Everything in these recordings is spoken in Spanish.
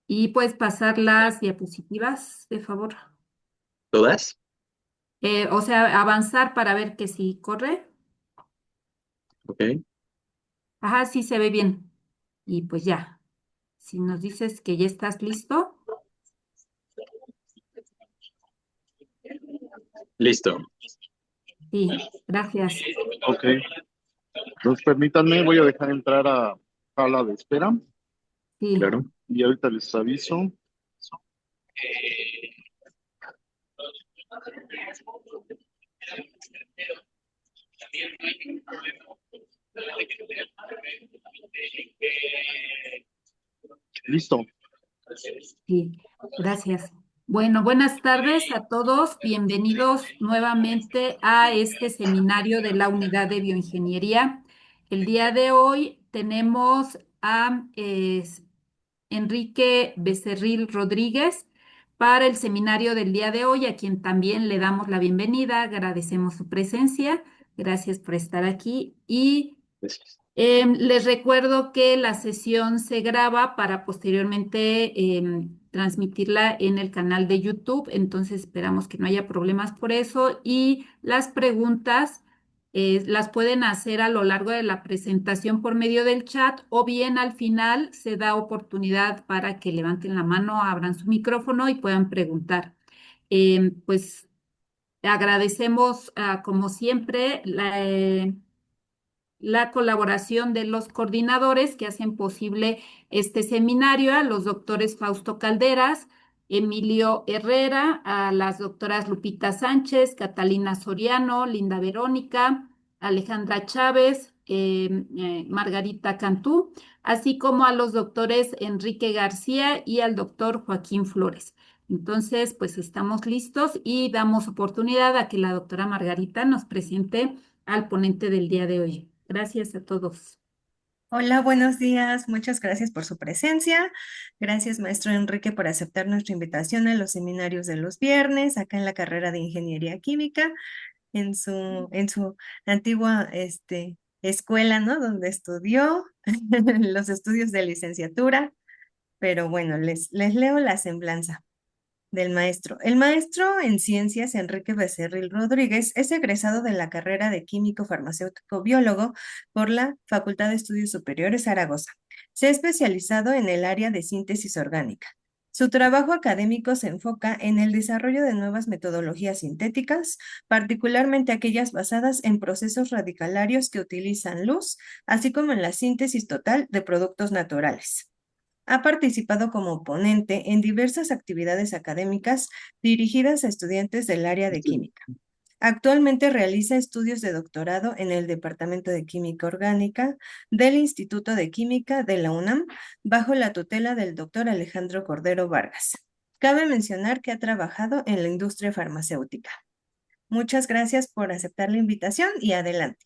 Y puedes pasar las diapositivas, de favor. ¿Todas? O sea, avanzar para ver que si corre. Ok. Ajá, sí se ve bien. Y pues ya, si nos dices que ya estás listo, Listo. sí, gracias. Ok, entonces permítanme, voy a dejar entrar a sala de espera Sí, Claro. y ahorita les aviso. Listo. sí, gracias. Bueno, buenas tardes a todos. Bienvenidos nuevamente a este seminario de la Unidad de Bioingeniería. El día de hoy tenemos a Enrique Becerril Rodríguez para el seminario del día de hoy, a quien también le damos la bienvenida, agradecemos su presencia, gracias por estar aquí y Gracias. les recuerdo que la sesión se graba para posteriormente transmitirla en el canal de YouTube, entonces esperamos que no haya problemas por eso y las preguntas las pueden hacer a lo largo de la presentación por medio del chat o bien al final se da oportunidad para que levanten la mano, abran su micrófono y puedan preguntar. Pues agradecemos, como siempre, la colaboración de los coordinadores que hacen posible este seminario, a los doctores Fausto Calderas, Emilio Herrera, a las doctoras Lupita Sánchez, Catalina Soriano, Linda Verónica, Alejandra Chávez, Margarita Cantú, así como a los doctores Enrique García y al doctor Joaquín Flores. Entonces, pues estamos listos y damos oportunidad a que la doctora Margarita nos presente al ponente del día de hoy. Gracias a todos. Hola, buenos días. Muchas gracias por su presencia. Gracias, maestro Enrique, por aceptar nuestra invitación a los seminarios de los viernes, acá en la carrera de Ingeniería Química, en su antigua escuela, ¿no? Donde estudió los estudios de licenciatura. Pero bueno, les leo la semblanza del maestro. El maestro en ciencias, Enrique Becerril Rodríguez, es egresado de la carrera de Químico Farmacéutico Biólogo por la Facultad de Estudios Superiores Zaragoza. Se ha especializado en el área de síntesis orgánica. Su trabajo académico se enfoca en el desarrollo de nuevas metodologías sintéticas, particularmente aquellas basadas en procesos radicalarios que utilizan luz, así como en la síntesis total de productos naturales. Ha participado como ponente en diversas actividades académicas dirigidas a estudiantes del área de química. Actualmente realiza estudios de doctorado en el Departamento de Química Orgánica del Instituto de Química de la UNAM, bajo la tutela del doctor Alejandro Cordero Vargas. Cabe mencionar que ha trabajado en la industria farmacéutica. Muchas gracias por aceptar la invitación y adelante.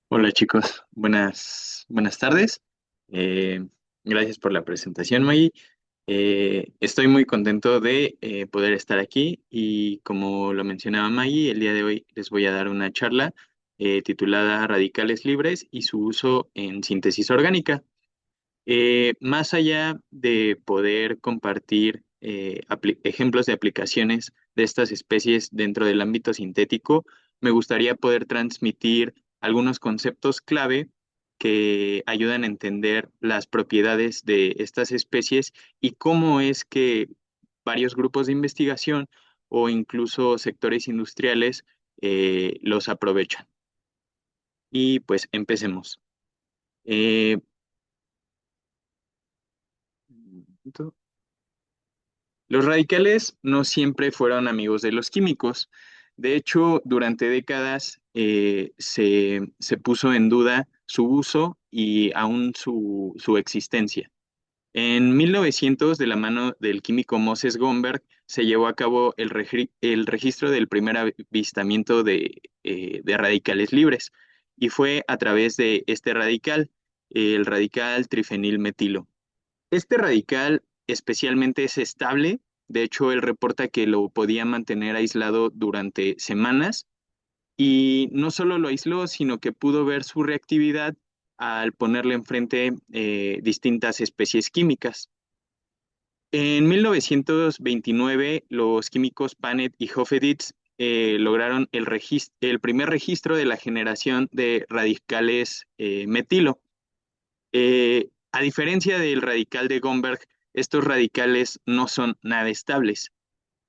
Hola chicos, buenas tardes. Eh, Gracias por la presentación, Maggie. Estoy muy contento de poder estar aquí y como lo mencionaba Maggie, el día de hoy les voy a dar una charla titulada Radicales libres y su uso en síntesis orgánica. Más allá de poder compartir ejemplos de aplicaciones de estas especies dentro del ámbito sintético, me gustaría poder transmitir algunos conceptos clave que ayudan a entender las propiedades de estas especies y cómo es que varios grupos de investigación o incluso sectores industriales los aprovechan. Y pues empecemos. Eh, Los radicales no siempre fueron amigos de los químicos. De hecho, durante décadas se puso en duda su uso y aún su existencia. En 1900, de la mano del químico Moses Gomberg, se llevó a cabo el registro del primer avistamiento de radicales libres, y fue a través de este radical, el radical trifenilmetilo. Este radical especialmente es estable. De hecho, él reporta que lo podía mantener aislado durante semanas y no solo lo aisló, sino que pudo ver su reactividad al ponerle enfrente distintas especies químicas. En 1929, los químicos Panet y Hofeditz lograron el primer registro de la generación de radicales metilo. A diferencia del radical de Gomberg, estos radicales no son nada estables.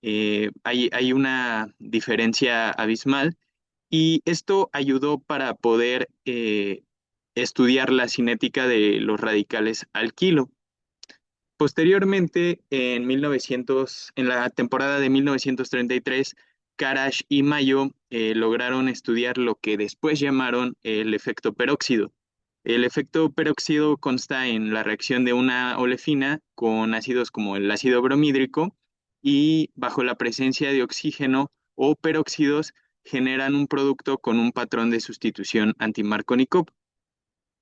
Hay una diferencia abismal y esto ayudó para poder estudiar la cinética de los radicales alquilo. Posteriormente, en la temporada de 1933, Karash y Mayo lograron estudiar lo que después llamaron el efecto peróxido. El efecto peróxido consta en la reacción de una olefina con ácidos como el ácido bromídrico y bajo la presencia de oxígeno o peróxidos generan un producto con un patrón de sustitución anti-Markovnikov.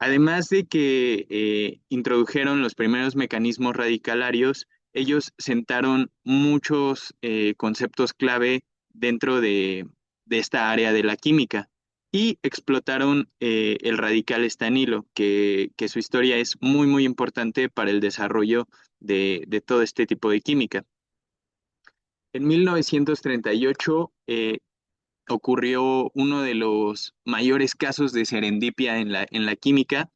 Además de que introdujeron los primeros mecanismos radicalarios, ellos sentaron muchos conceptos clave dentro de esta área de la química y explotaron el radical estanilo, que su historia es muy, muy importante para el desarrollo de todo este tipo de química. En 1938, ocurrió uno de los mayores casos de serendipia en la química,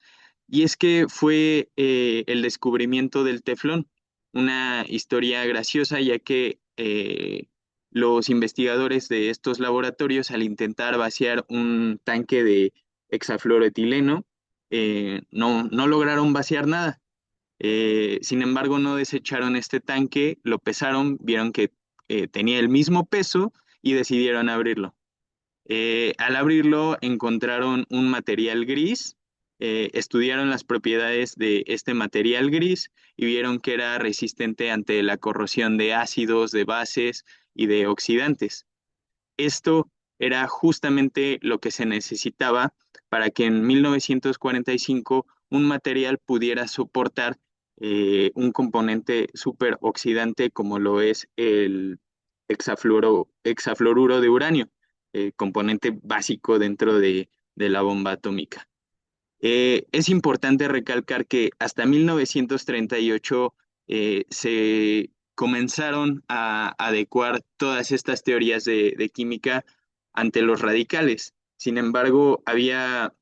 y es que fue el descubrimiento del teflón, una historia graciosa, ya que los investigadores de estos laboratorios, al intentar vaciar un tanque de hexafluoroetileno, no lograron vaciar nada. Sin embargo, no desecharon este tanque, lo pesaron, vieron que tenía el mismo peso y decidieron abrirlo. Al abrirlo encontraron un material gris, estudiaron las propiedades de este material gris y vieron que era resistente ante la corrosión de ácidos, de bases y de oxidantes. Esto era justamente lo que se necesitaba para que en 1945 un material pudiera soportar un componente superoxidante como lo es el hexafluoruro de uranio, componente básico dentro de la bomba atómica. Es importante recalcar que hasta 1938 se comenzaron a adecuar todas estas teorías de química ante los radicales. Sin embargo, había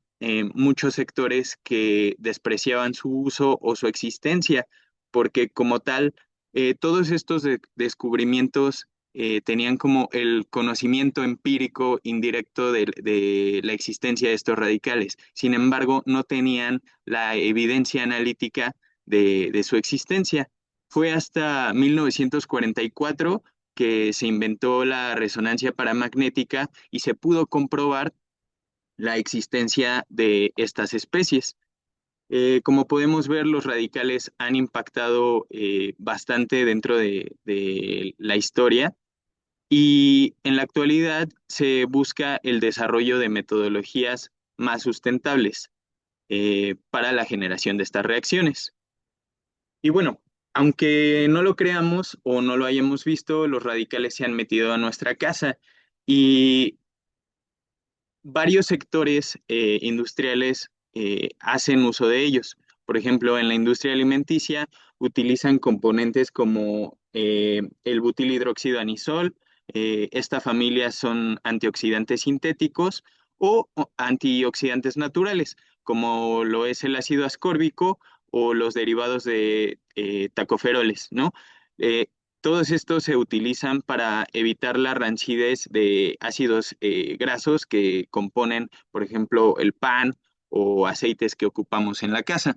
muchos sectores que despreciaban su uso o su existencia, porque como tal, todos estos descubrimientos tenían como el conocimiento empírico indirecto de la existencia de estos radicales. Sin embargo, no tenían la evidencia analítica de su existencia. Fue hasta 1944 que se inventó la resonancia paramagnética y se pudo comprobar la existencia de estas especies. Como podemos ver, los radicales han impactado bastante dentro de la historia y en la actualidad se busca el desarrollo de metodologías más sustentables para la generación de estas reacciones. Y bueno, aunque no lo creamos o no lo hayamos visto, los radicales se han metido a nuestra casa y varios sectores industriales hacen uso de ellos. Por ejemplo, en la industria alimenticia utilizan componentes como el butilhidroxido anisol. Esta familia son antioxidantes sintéticos o antioxidantes naturales, como lo es el ácido ascórbico o los derivados de tacoferoles, ¿no? Eh, Todos estos se utilizan para evitar la rancidez de ácidos grasos que componen, por ejemplo, el pan o aceites que ocupamos en la casa.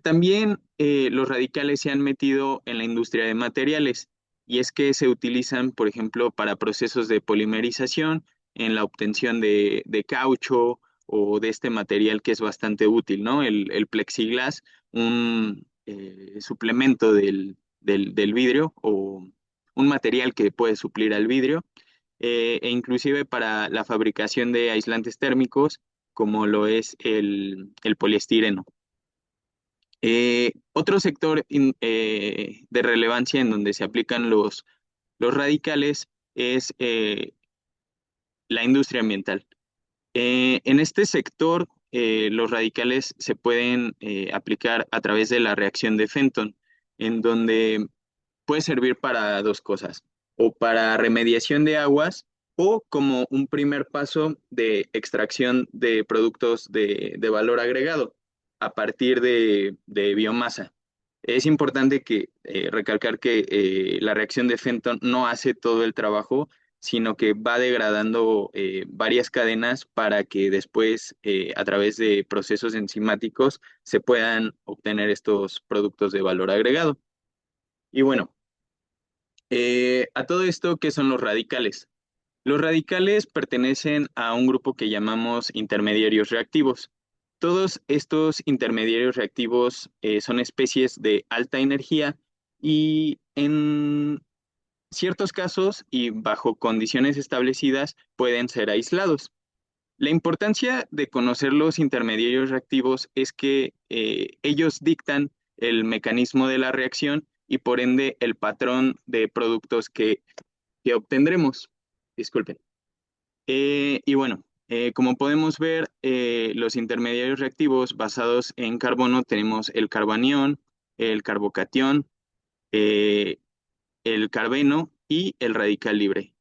También los radicales se han metido en la industria de materiales y es que se utilizan, por ejemplo, para procesos de polimerización, en la obtención de caucho o de este material que es bastante útil, ¿no? El plexiglas, un suplemento del vidrio o un material que puede suplir al vidrio, e inclusive para la fabricación de aislantes térmicos, como lo es el poliestireno. Otro sector de relevancia en donde se aplican los radicales es la industria ambiental. En este sector los radicales se pueden aplicar a través de la reacción de Fenton, en donde puede servir para dos cosas, o para remediación de aguas o como un primer paso de extracción de productos de valor agregado a partir de biomasa. Es importante recalcar que la reacción de Fenton no hace todo el trabajo, sino que va degradando varias cadenas para que después, a través de procesos enzimáticos, se puedan obtener estos productos de valor agregado. Y bueno, a todo esto, ¿qué son los radicales? Los radicales pertenecen a un grupo que llamamos intermediarios reactivos. Todos estos intermediarios reactivos son especies de alta energía y en ciertos casos y bajo condiciones establecidas pueden ser aislados. La importancia de conocer los intermediarios reactivos es que ellos dictan el mecanismo de la reacción y por ende el patrón de productos que obtendremos. Disculpen. Y bueno, como podemos ver, los intermediarios reactivos basados en carbono tenemos el carbanión, el carbocatión, eh, el carbeno y el radical libre.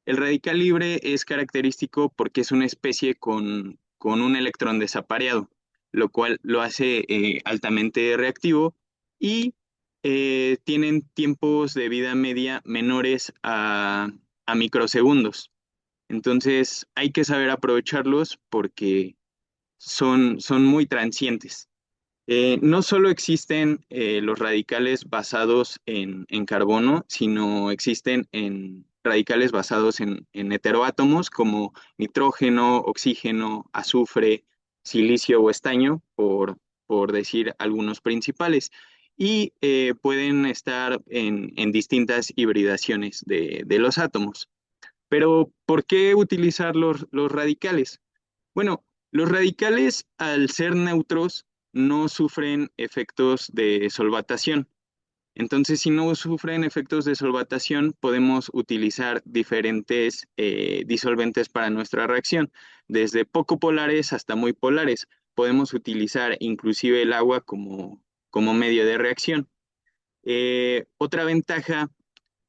El radical libre es característico porque es una especie con un electrón desapareado, lo cual lo hace altamente reactivo y tienen tiempos de vida media menores a microsegundos. Entonces hay que saber aprovecharlos porque son muy transientes. No solo existen los radicales basados en carbono, sino existen en radicales basados en heteroátomos como nitrógeno, oxígeno, azufre, silicio o estaño, por decir algunos principales. Y pueden estar en distintas hibridaciones de los átomos. Pero, ¿por qué utilizar los radicales? Bueno, los radicales, al ser neutros, no sufren efectos de solvatación. Entonces, si no sufren efectos de solvatación, podemos utilizar diferentes disolventes para nuestra reacción, desde poco polares hasta muy polares. Podemos utilizar inclusive el agua como medio de reacción. Otra ventaja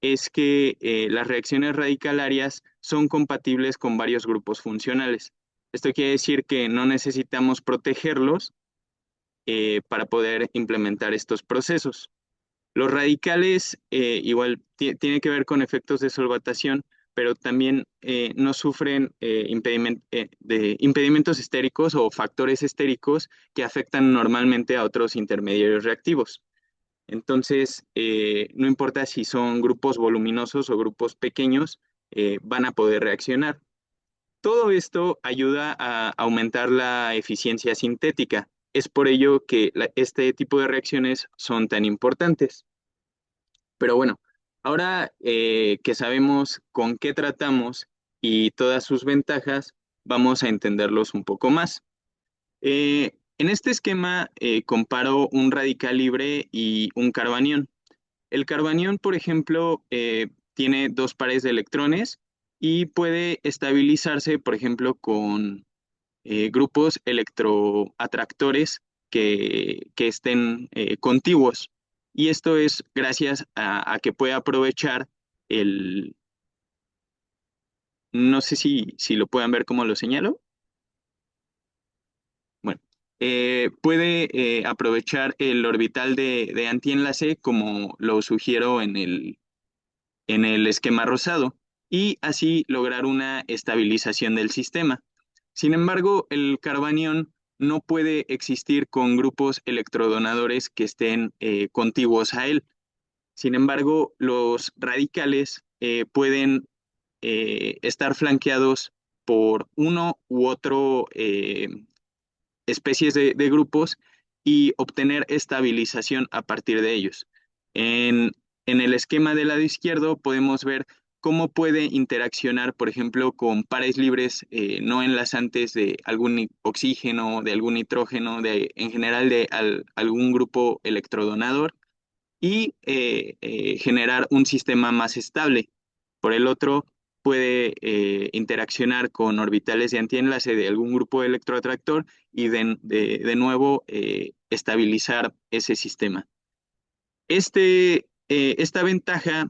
es que las reacciones radicalarias son compatibles con varios grupos funcionales. Esto quiere decir que no necesitamos protegerlos para poder implementar estos procesos. Los radicales igual tiene que ver con efectos de solvatación, pero también no sufren de impedimentos estéricos o factores estéricos que afectan normalmente a otros intermediarios reactivos. Entonces, no importa si son grupos voluminosos o grupos pequeños, van a poder reaccionar. Todo esto ayuda a aumentar la eficiencia sintética. Es por ello que este tipo de reacciones son tan importantes. Pero bueno, ahora que sabemos con qué tratamos y todas sus ventajas, vamos a entenderlos un poco más. En este esquema comparo un radical libre y un carbanión. El carbanión, por ejemplo, tiene dos pares de electrones y puede estabilizarse, por ejemplo, con grupos electroatractores que estén contiguos. Y esto es gracias a que puede aprovechar el... No sé si lo puedan ver como lo señalo. Bueno, puede aprovechar el orbital de antienlace como lo sugiero en el esquema rosado y así lograr una estabilización del sistema. Sin embargo, el carbanión no puede existir con grupos electrodonadores que estén contiguos a él. Sin embargo, los radicales pueden estar flanqueados por uno u otro especies de grupos y obtener estabilización a partir de ellos. En el esquema del lado izquierdo podemos ver cómo puede interaccionar, por ejemplo, con pares libres no enlazantes de algún oxígeno, de algún nitrógeno, en general de algún grupo electrodonador y generar un sistema más estable. Por el otro, puede interaccionar con orbitales de antienlace de algún grupo electroatractor y de nuevo estabilizar ese sistema. Esta ventaja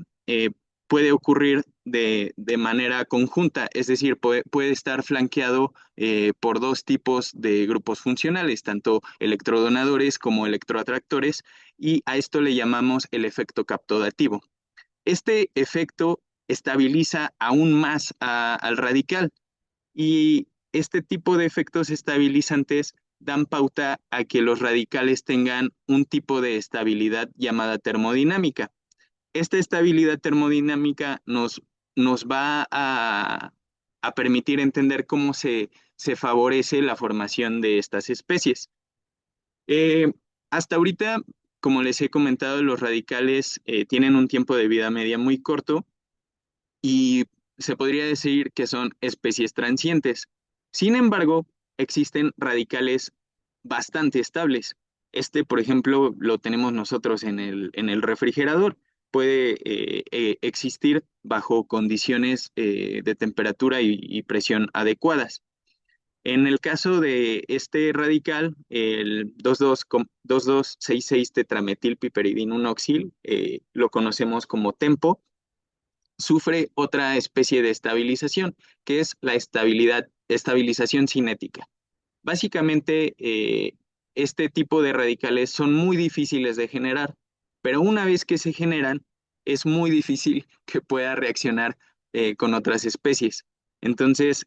puede ocurrir de manera conjunta, es decir, puede estar flanqueado por dos tipos de grupos funcionales, tanto electrodonadores como electroatractores, y a esto le llamamos el efecto captodativo. Este efecto estabiliza aún más al radical y este tipo de efectos estabilizantes dan pauta a que los radicales tengan un tipo de estabilidad llamada termodinámica. Esta estabilidad termodinámica nos va a permitir entender cómo se favorece la formación de estas especies. Eh, Hasta ahorita, como les he comentado, los radicales tienen un tiempo de vida media muy corto y se podría decir que son especies transientes. Sin embargo, existen radicales bastante estables. Este, por ejemplo, lo tenemos nosotros en el refrigerador. Puede existir bajo condiciones de temperatura y presión adecuadas. En el caso de este radical, el 2266 tetrametilpiperidinoxil, lo conocemos como TEMPO, sufre otra especie de estabilización, que es la estabilización cinética. Básicamente, este tipo de radicales son muy difíciles de generar, pero una vez que se generan, es muy difícil que pueda reaccionar con otras especies. Entonces,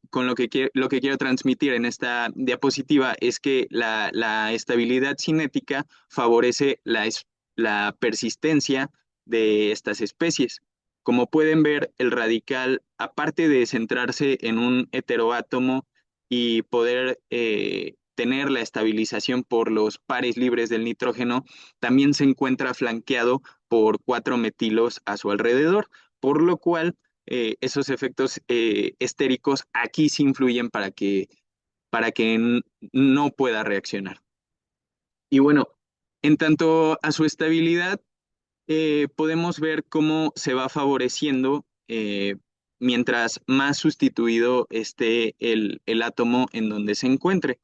con lo que quiero transmitir en esta diapositiva es que la estabilidad cinética favorece la persistencia de estas especies. Como pueden ver, el radical, aparte de centrarse en un heteroátomo y poder tener la estabilización por los pares libres del nitrógeno, también se encuentra flanqueado por 4 metilos a su alrededor, por lo cual esos efectos estéricos aquí sí influyen para que no pueda reaccionar. Y bueno, en tanto a su estabilidad, podemos ver cómo se va favoreciendo mientras más sustituido esté el átomo en donde se encuentre.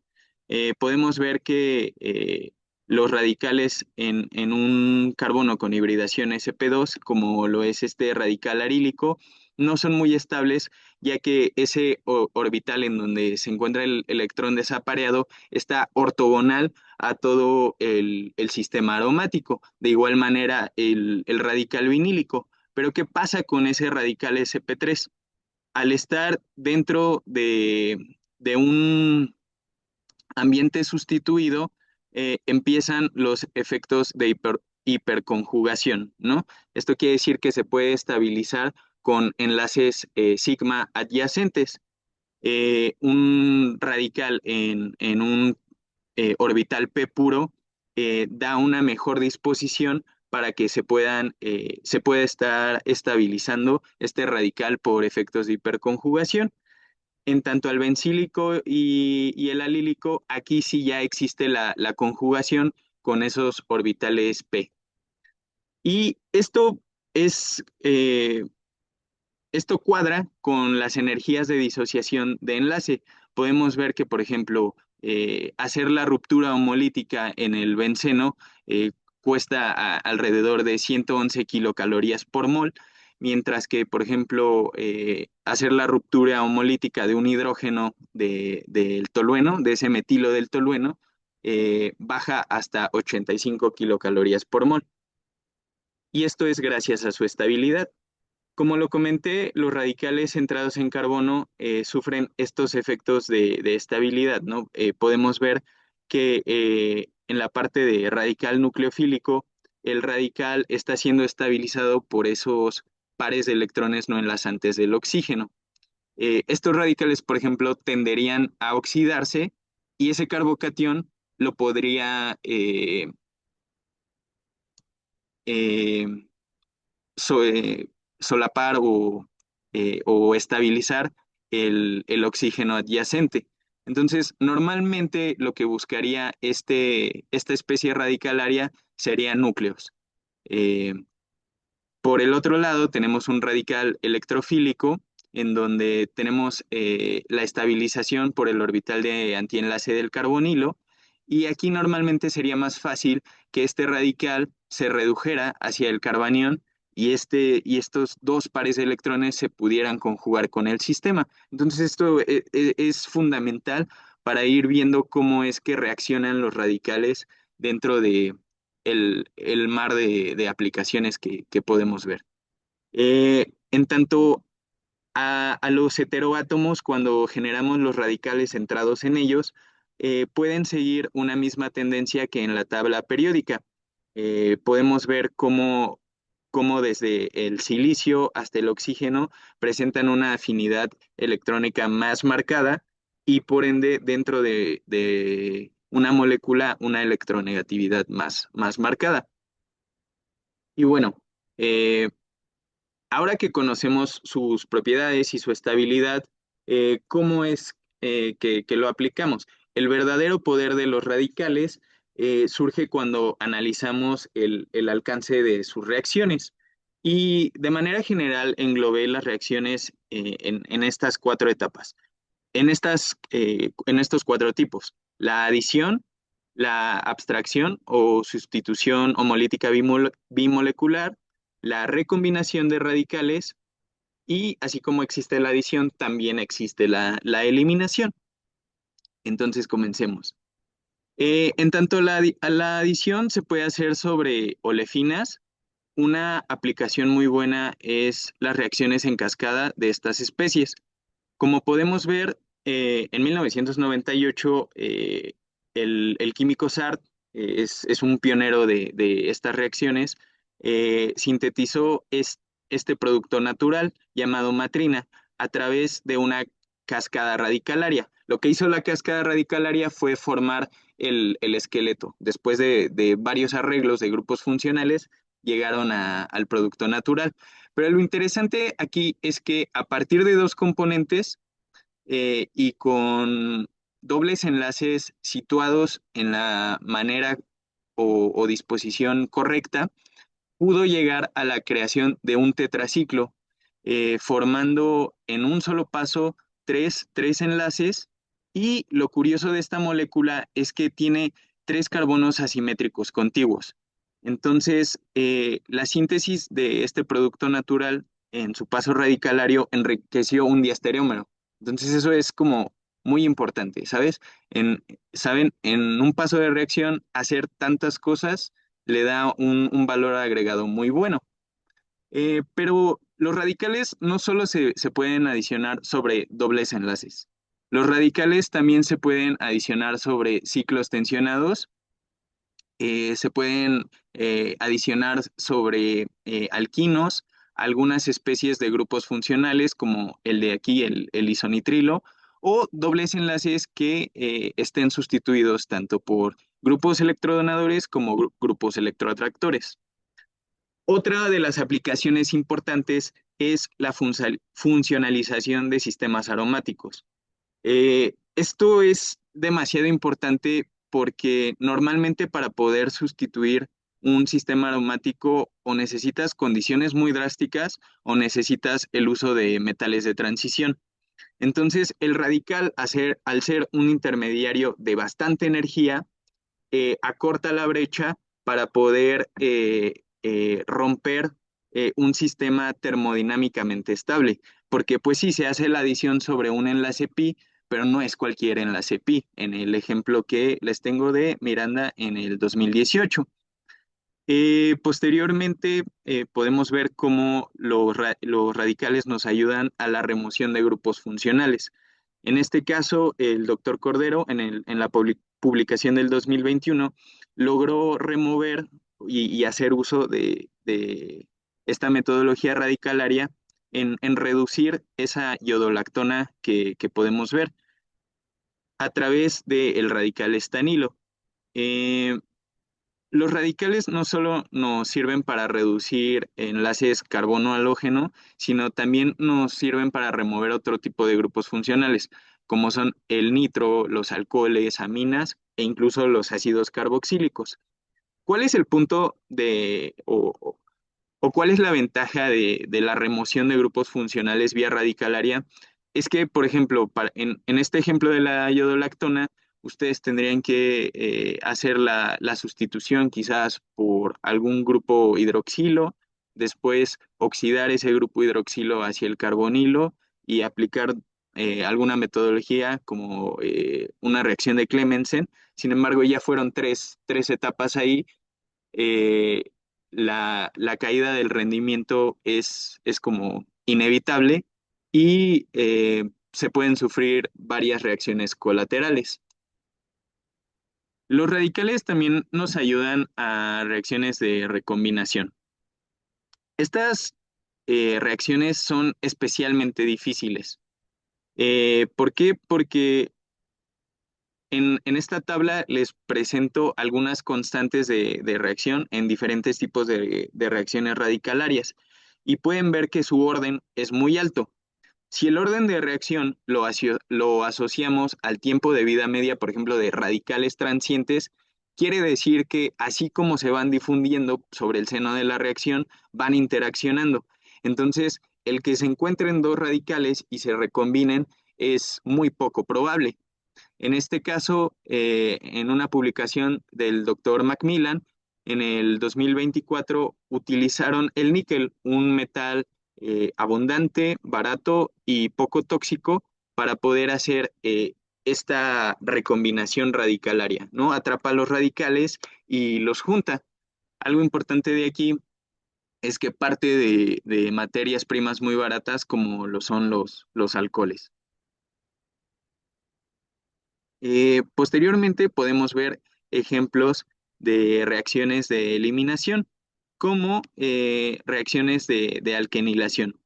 Podemos ver que los radicales en un carbono con hibridación sp2, como lo es este radical arílico, no son muy estables, ya que ese orbital en donde se encuentra el electrón desapareado está ortogonal a todo el sistema aromático. De igual manera, el radical vinílico. Pero ¿qué pasa con ese radical sp3? Al estar dentro de un ambiente sustituido, empiezan los efectos de hiperconjugación, ¿no? Esto quiere decir que se puede estabilizar con enlaces sigma adyacentes. Un radical en un orbital P puro da una mejor disposición para que se pueda estar estabilizando este radical por efectos de hiperconjugación. En tanto al bencílico y el alílico, aquí sí ya existe la conjugación con esos orbitales P. Y esto cuadra con las energías de disociación de enlace. Podemos ver que, por ejemplo, hacer la ruptura homolítica en el benceno cuesta alrededor de 111 kilocalorías por mol, mientras que, por ejemplo, hacer la ruptura homolítica de un hidrógeno del tolueno, de ese metilo del tolueno, baja hasta 85 kilocalorías por mol. Y esto es gracias a su estabilidad. Como lo comenté, los radicales centrados en carbono sufren estos efectos de estabilidad, ¿no? Podemos ver que en la parte de radical nucleofílico, el radical está siendo estabilizado por esos pares de electrones no enlazantes del oxígeno. Estos radicales, por ejemplo, tenderían a oxidarse y ese carbocatión lo podría eh, so- eh, solapar o estabilizar el oxígeno adyacente. Entonces, normalmente lo que buscaría esta especie radicalaria serían núcleos. Eh, Por el otro lado, tenemos un radical electrofílico, en donde tenemos la estabilización por el orbital de antienlace del carbonilo, y aquí normalmente sería más fácil que este radical se redujera hacia el carbanión y estos dos pares de electrones se pudieran conjugar con el sistema. Entonces esto es fundamental para ir viendo cómo es que reaccionan los radicales dentro de el mar de aplicaciones que podemos ver. En tanto a los heteroátomos, cuando generamos los radicales centrados en ellos, pueden seguir una misma tendencia que en la tabla periódica. Podemos ver cómo desde el silicio hasta el oxígeno presentan una afinidad electrónica más marcada y por ende dentro de una molécula una electronegatividad más marcada. Y bueno, eh, ahora que conocemos sus propiedades y su estabilidad, ¿cómo es que lo aplicamos? El verdadero poder de los radicales surge cuando analizamos el alcance de sus reacciones. Y de manera general englobé las reacciones en estas cuatro etapas, en estos cuatro tipos: la adición, la abstracción o sustitución homolítica bimolecular, la recombinación de radicales y así como existe la adición, también existe la eliminación. Entonces comencemos. En tanto a la adición se puede hacer sobre olefinas. Una aplicación muy buena es las reacciones en cascada de estas especies. Como podemos ver, en 1998 el químico Sard es un pionero de estas reacciones. Sintetizó este producto natural llamado matrina a través de una cascada radicalaria. Lo que hizo la cascada radicalaria fue formar el esqueleto. Después de varios arreglos de grupos funcionales, llegaron al producto natural. Pero lo interesante aquí es que a partir de dos componentes y con dobles enlaces situados en la manera o disposición correcta, pudo llegar a la creación de un tetraciclo, formando en un solo paso tres enlaces. Y lo curioso de esta molécula es que tiene tres carbonos asimétricos contiguos. Entonces, la síntesis de este producto natural en su paso radicalario enriqueció un diastereómero. Entonces, eso es como muy importante, ¿sabes? ¿Saben? En un paso de reacción, hacer tantas cosas le da un valor agregado muy bueno. Pero los radicales no solo se pueden adicionar sobre dobles enlaces. Los radicales también se pueden adicionar sobre ciclos tensionados, se pueden adicionar sobre alquinos, algunas especies de grupos funcionales como el de aquí, el isonitrilo, o dobles enlaces que estén sustituidos tanto por grupos electrodonadores como grupos electroatractores. Otra de las aplicaciones importantes es la funcionalización de sistemas aromáticos. Esto es demasiado importante porque normalmente para poder sustituir un sistema aromático o necesitas condiciones muy drásticas o necesitas el uso de metales de transición. Entonces, el radical, al ser un intermediario de bastante energía, acorta la brecha para poder romper un sistema termodinámicamente estable, porque pues sí, se hace la adición sobre un enlace pi, pero no es cualquier enlace pi, en el ejemplo que les tengo de Miranda en el 2018. Posteriormente, podemos ver cómo los radicales nos ayudan a la remoción de grupos funcionales. En este caso, el doctor Cordero, en la publicación del 2021, logró remover y hacer uso de esta metodología radicalaria en reducir esa iodolactona que podemos ver a través del radical estanilo. Eh, los radicales no solo nos sirven para reducir enlaces carbono-halógeno, sino también nos sirven para remover otro tipo de grupos funcionales, como son el nitro, los alcoholes, aminas e incluso los ácidos carboxílicos. ¿Cuál es el punto ¿O cuál es la ventaja de la remoción de grupos funcionales vía radicalaria? Es que, por ejemplo, en este ejemplo de la iodolactona, ustedes tendrían que hacer la sustitución quizás por algún grupo hidroxilo, después oxidar ese grupo hidroxilo hacia el carbonilo y aplicar alguna metodología como una reacción de Clemmensen. Sin embargo, ya fueron tres etapas ahí. eh, la caída del rendimiento es como inevitable y se pueden sufrir varias reacciones colaterales. Los radicales también nos ayudan a reacciones de recombinación. Estas reacciones son especialmente difíciles. ¿Por qué? Porque en esta tabla les presento algunas constantes de reacción en diferentes tipos de reacciones radicalarias y pueden ver que su orden es muy alto. Si el orden de reacción lo asociamos al tiempo de vida media, por ejemplo, de radicales transientes, quiere decir que así como se van difundiendo sobre el seno de la reacción, van interaccionando. Entonces, el que se encuentren dos radicales y se recombinen es muy poco probable. En este caso, en una publicación del doctor Macmillan, en el 2024 utilizaron el níquel, un metal abundante, barato y poco tóxico para poder hacer esta recombinación radicalaria, ¿no? Atrapa los radicales y los junta. Algo importante de aquí es que parte de materias primas muy baratas como lo son los alcoholes. Posteriormente podemos ver ejemplos de reacciones de eliminación, como reacciones de alquenilación.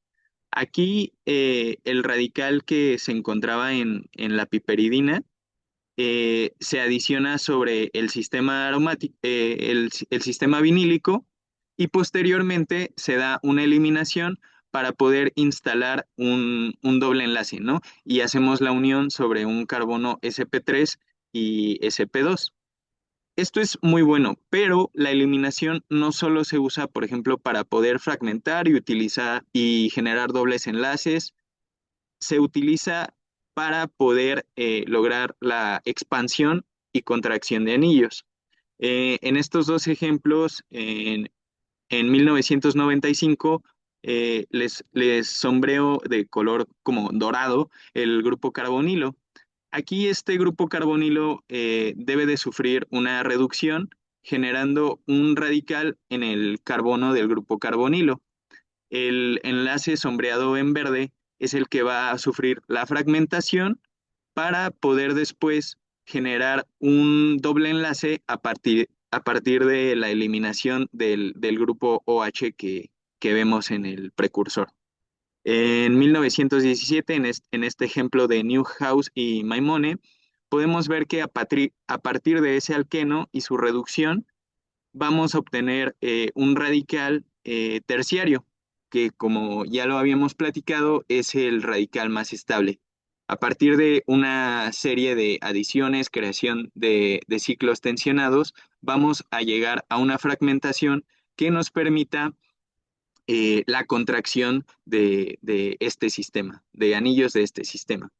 Aquí el radical que se encontraba en la piperidina se adiciona sobre el sistema aromático, el sistema vinílico, y posteriormente se da una eliminación para poder instalar un doble enlace, ¿no? Y hacemos la unión sobre un carbono sp3 y sp2. Esto es muy bueno, pero la eliminación no solo se usa, por ejemplo, para poder fragmentar y utilizar y generar dobles enlaces, se utiliza para poder lograr la expansión y contracción de anillos. En estos dos ejemplos, en 1995, les sombreo de color como dorado el grupo carbonilo. Aquí este grupo carbonilo debe de sufrir una reducción generando un radical en el carbono del grupo carbonilo. El enlace sombreado en verde es el que va a sufrir la fragmentación para poder después generar un doble enlace a partir de la eliminación del grupo OH que vemos en el precursor. En 1917, en este ejemplo de Newhouse y Maimone, podemos ver que a partir de ese alqueno y su reducción, vamos a obtener un radical terciario, que como ya lo habíamos platicado, es el radical más estable. A partir de una serie de adiciones, creación de ciclos tensionados, vamos a llegar a una fragmentación que nos permita la contracción de este sistema, de anillos de este sistema.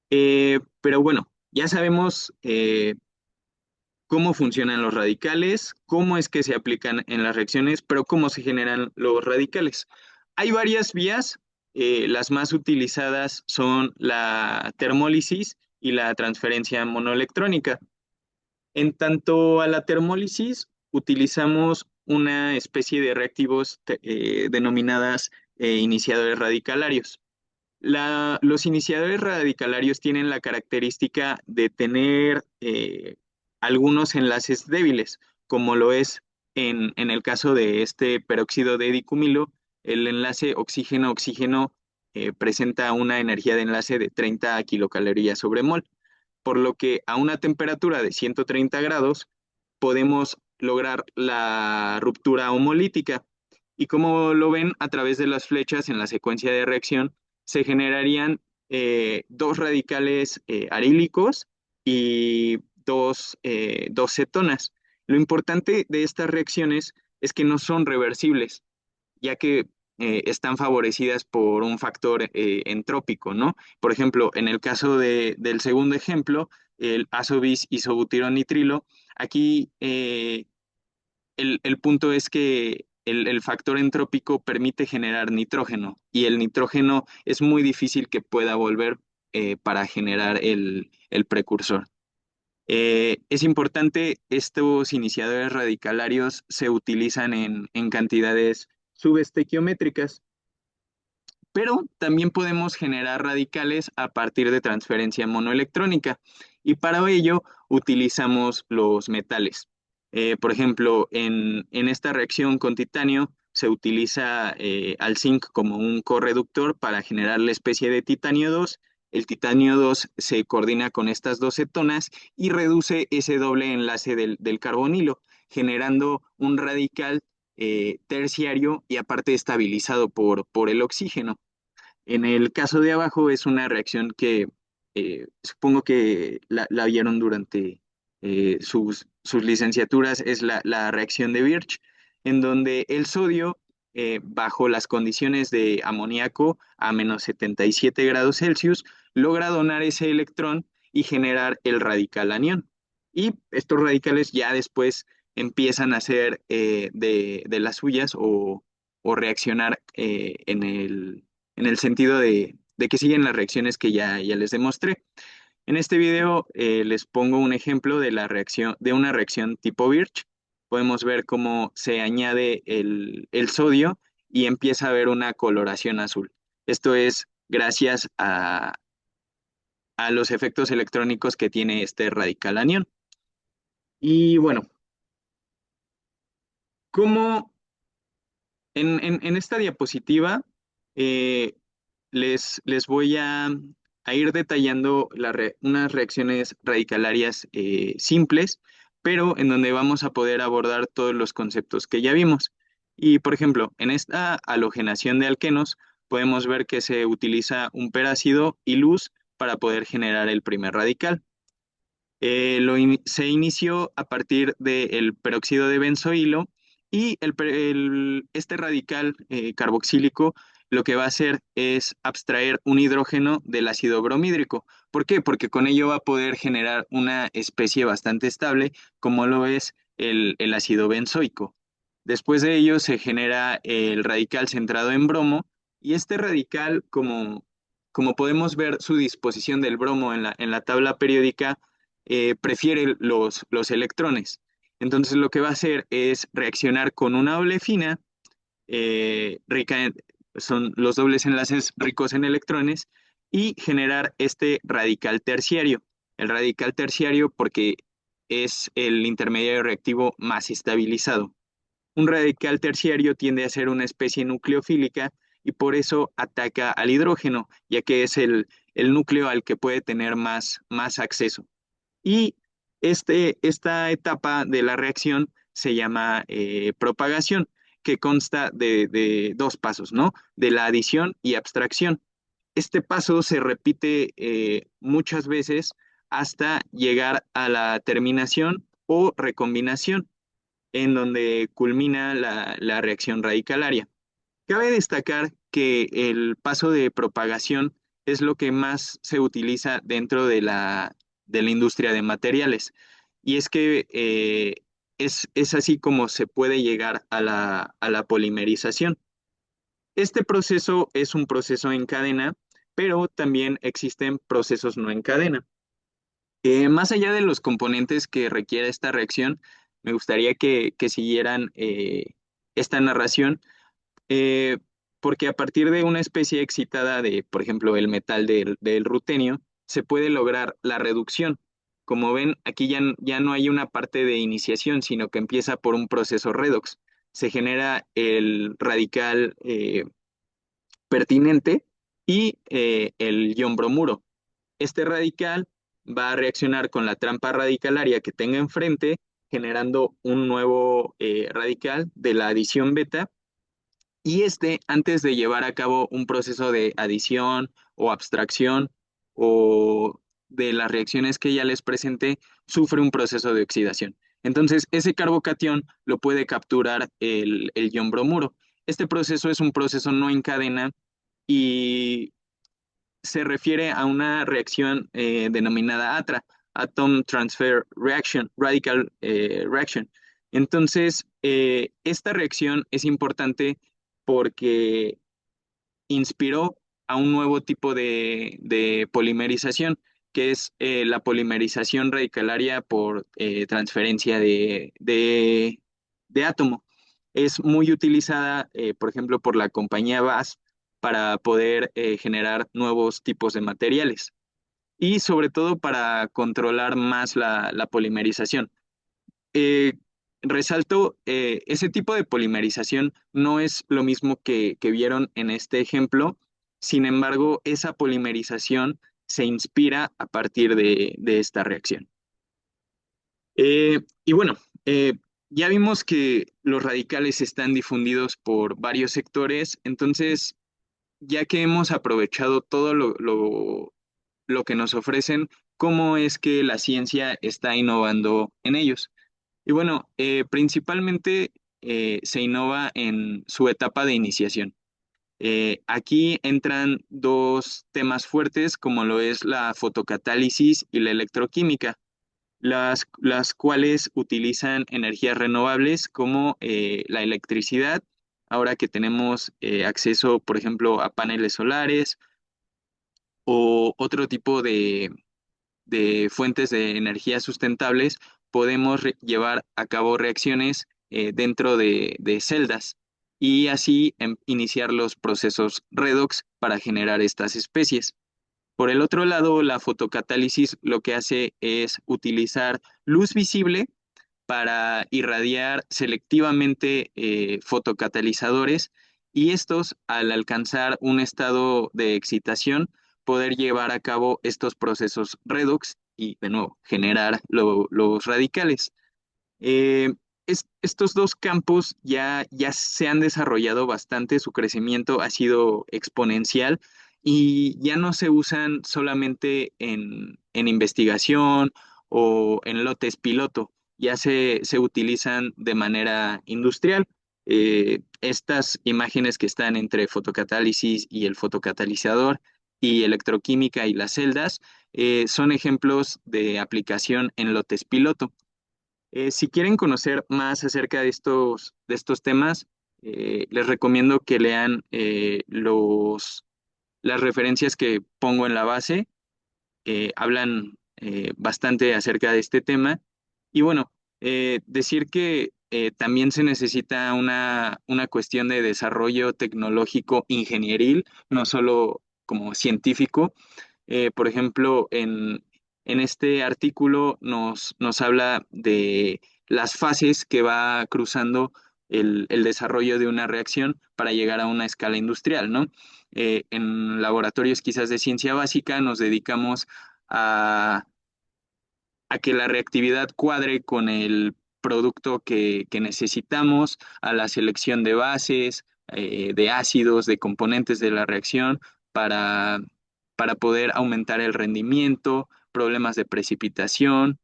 Pero bueno, ya sabemos cómo funcionan los radicales, cómo es que se aplican en las reacciones, pero cómo se generan los radicales. Hay varias vías, las más utilizadas son la termólisis y la transferencia monoelectrónica. En tanto a la termólisis, utilizamos una especie de reactivos denominadas iniciadores radicalarios. Los iniciadores radicalarios tienen la característica de tener algunos enlaces débiles, como lo es en el caso de este peróxido de dicumilo, el enlace oxígeno-oxígeno presenta una energía de enlace de 30 kilocalorías sobre mol, por lo que a una temperatura de 130 grados podemos lograr la ruptura homolítica. Y como lo ven a través de las flechas en la secuencia de reacción, se generarían dos radicales arílicos y dos cetonas. Lo importante de estas reacciones es que no son reversibles, ya que están favorecidas por un factor entrópico, ¿no? Por ejemplo, en el caso del segundo ejemplo, el azo bis isobutyronitrilo, aquí el punto es que el factor entrópico permite generar nitrógeno y el nitrógeno es muy difícil que pueda volver para generar el precursor. Es importante, estos iniciadores radicalarios se utilizan en cantidades subestequiométricas, pero también podemos generar radicales a partir de transferencia monoelectrónica y para ello utilizamos los metales. Por ejemplo, en esta reacción con titanio se utiliza al zinc como un correductor para generar la especie de titanio 2. El titanio 2 se coordina con estas dos cetonas y reduce ese doble enlace del carbonilo, generando un radical terciario y aparte estabilizado por el oxígeno. En el caso de abajo es una reacción que supongo que la vieron durante sus licenciaturas, es la reacción de Birch, en donde el sodio, bajo las condiciones de amoníaco a menos 77 grados Celsius, logra donar ese electrón y generar el radical anión. Y estos radicales ya después empiezan a ser de las suyas o reaccionar en el sentido de que siguen las reacciones que ya les demostré. En este video les pongo un ejemplo de de una reacción tipo Birch. Podemos ver cómo se añade el sodio y empieza a haber una coloración azul. Esto es gracias a los efectos electrónicos que tiene este radical anión. Y bueno, como en esta diapositiva eh, les voy a ir detallando unas reacciones radicalarias simples, pero en donde vamos a poder abordar todos los conceptos que ya vimos. Y por ejemplo, en esta halogenación de alquenos, podemos ver que se utiliza un perácido y luz para poder generar el primer radical. Se inició a partir del peróxido de benzoilo y este radical carboxílico lo que va a hacer es abstraer un hidrógeno del ácido bromhídrico. ¿Por qué? Porque con ello va a poder generar una especie bastante estable, como lo es el ácido benzoico. Después de ello se genera el radical centrado en bromo, y este radical, como podemos ver su disposición del bromo en la tabla periódica, prefiere los electrones. Entonces lo que va a hacer es reaccionar con una olefina rica son los dobles enlaces ricos en electrones y generar este radical terciario. El radical terciario porque es el intermediario reactivo más estabilizado. Un radical terciario tiende a ser una especie nucleofílica y por eso ataca al hidrógeno, ya que es el núcleo al que puede tener más acceso. Y esta etapa de la reacción se llama propagación, que consta de dos pasos, ¿no? De la adición y abstracción. Este paso se repite muchas veces hasta llegar a la terminación o recombinación, en donde culmina la reacción radicalaria. Cabe destacar que el paso de propagación es lo que más se utiliza dentro de la industria de materiales. Y es que es así como se puede llegar a la polimerización. Este proceso es un proceso en cadena, pero también existen procesos no en cadena. Más allá de los componentes que requiere esta reacción, me gustaría que siguieran esta narración eh, porque a partir de una especie excitada de, por ejemplo, el metal del rutenio, se puede lograr la reducción. Como ven, aquí ya no hay una parte de iniciación, sino que empieza por un proceso redox. Se genera el radical pertinente y el ion bromuro. Este radical va a reaccionar con la trampa radicalaria que tenga enfrente, generando un nuevo radical de la adición beta, y antes de llevar a cabo un proceso de adición o abstracción o de las reacciones que ya les presenté, sufre un proceso de oxidación. Entonces, ese carbocatión lo puede capturar el ion bromuro. Este proceso es un proceso no en cadena y se refiere a una reacción denominada ATRA, Atom Transfer Reaction, Radical Reaction. Entonces, esta reacción es importante porque inspiró a un nuevo tipo de polimerización, que es la polimerización radicalaria por transferencia de átomo. Es muy utilizada, por ejemplo, por la compañía BASF para poder generar nuevos tipos de materiales y sobre todo para controlar más la polimerización. Eh, Resalto, ese tipo de polimerización no es lo mismo que vieron en este ejemplo. Sin embargo, esa polimerización se inspira a partir de esta reacción. Y bueno, ya vimos que los radicales están difundidos por varios sectores, entonces, ya que hemos aprovechado todo lo que nos ofrecen, ¿cómo es que la ciencia está innovando en ellos? Y bueno, principalmente se innova en su etapa de iniciación. Aquí entran dos temas fuertes, como lo es la fotocatálisis y la electroquímica, las cuales utilizan energías renovables como la electricidad, ahora que tenemos acceso, por ejemplo, a paneles solares o otro tipo de fuentes de energía sustentables, podemos llevar a cabo reacciones dentro de celdas y así iniciar los procesos redox para generar estas especies. Por el otro lado, la fotocatálisis lo que hace es utilizar luz visible para irradiar selectivamente fotocatalizadores y estos, al alcanzar un estado de excitación, poder llevar a cabo estos procesos redox y, de nuevo, generar los radicales. Eh, Estos dos campos ya se han desarrollado bastante, su crecimiento ha sido exponencial y ya no se usan solamente en investigación o en lotes piloto, ya se utilizan de manera industrial. Estas imágenes que están entre fotocatálisis y el fotocatalizador y electroquímica y las celdas son ejemplos de aplicación en lotes piloto. Si quieren conocer más acerca de estos temas, les recomiendo que lean las referencias que pongo en la base. Hablan bastante acerca de este tema. Y bueno, decir que también se necesita una cuestión de desarrollo tecnológico ingenieril, no solo como científico. Por ejemplo, en este artículo nos habla de las fases que va cruzando el desarrollo de una reacción para llegar a una escala industrial, ¿no? En laboratorios quizás de ciencia básica nos dedicamos a, a que la reactividad cuadre con el producto que necesitamos, a la selección de bases, de ácidos, de componentes de la reacción para, para poder aumentar el rendimiento, problemas de precipitación,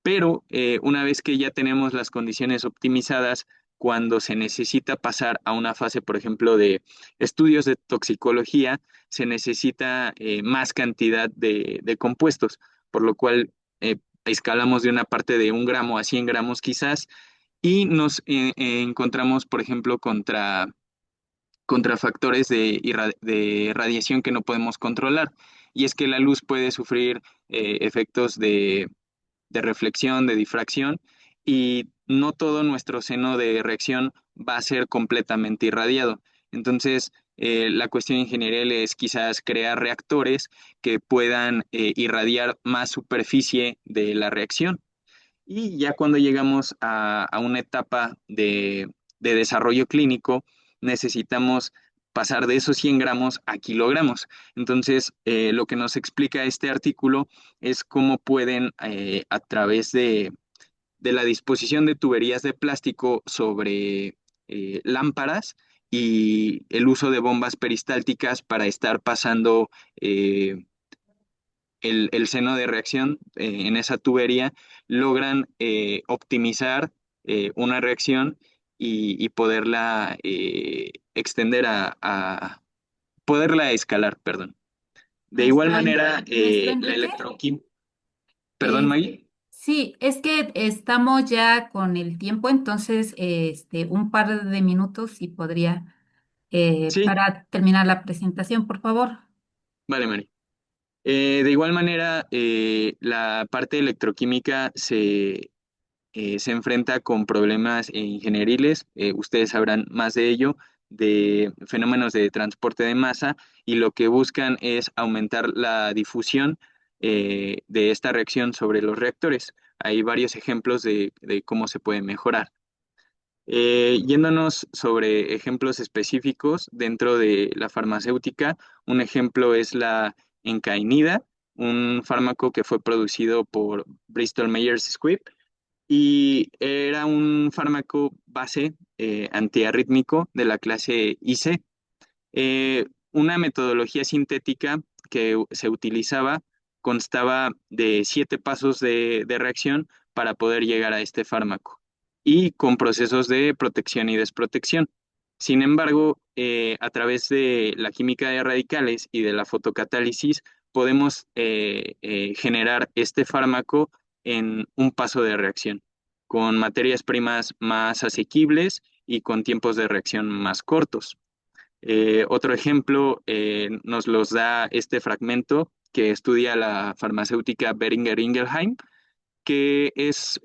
pero una vez que ya tenemos las condiciones optimizadas, cuando se necesita pasar a una fase, por ejemplo, de estudios de toxicología, se necesita más cantidad de compuestos, por lo cual escalamos de una parte de 1 gramo a 100 gramos quizás, y nos encontramos, por ejemplo, contra factores de radiación que no podemos controlar. Y es que la luz puede sufrir efectos de reflexión, de difracción, y no todo nuestro seno de reacción va a ser completamente irradiado. Entonces, la cuestión ingenierial es quizás crear reactores que puedan irradiar más superficie de la reacción. Y ya cuando llegamos a una etapa de desarrollo clínico, necesitamos pasar de esos 100 gramos a kilogramos. Entonces, lo que nos explica este artículo es cómo pueden, a través de la disposición de tuberías de plástico sobre lámparas y el uso de bombas peristálticas para estar pasando el seno de reacción en esa tubería, logran optimizar una reacción y poderla extender poderla escalar, perdón. De igual manera, Maestro la Enrique. electroquímica, perdón, Eh, Maggie. sí, es que estamos ya con el tiempo, entonces un par de minutos si podría Sí, para terminar la presentación, por favor. vale, Mari. De igual manera, la parte electroquímica se enfrenta con problemas ingenieriles, ustedes sabrán más de ello, de fenómenos de transporte de masa, y lo que buscan es aumentar la difusión de esta reacción sobre los reactores. Hay varios ejemplos de cómo se puede mejorar. Yéndonos sobre ejemplos específicos dentro de la farmacéutica, un ejemplo es la encainida, un fármaco que fue producido por Bristol Myers Squibb y era un fármaco base antiarrítmico de la clase IC. Una metodología sintética que se utilizaba constaba de 7 pasos de reacción para poder llegar a este fármaco y con procesos de protección y desprotección. Sin embargo, a través de la química de radicales y de la fotocatálisis, podemos generar este fármaco en un paso de reacción, con materias primas más asequibles y con tiempos de reacción más cortos. Otro ejemplo nos los da este fragmento que estudia la farmacéutica Boehringer Ingelheim, que es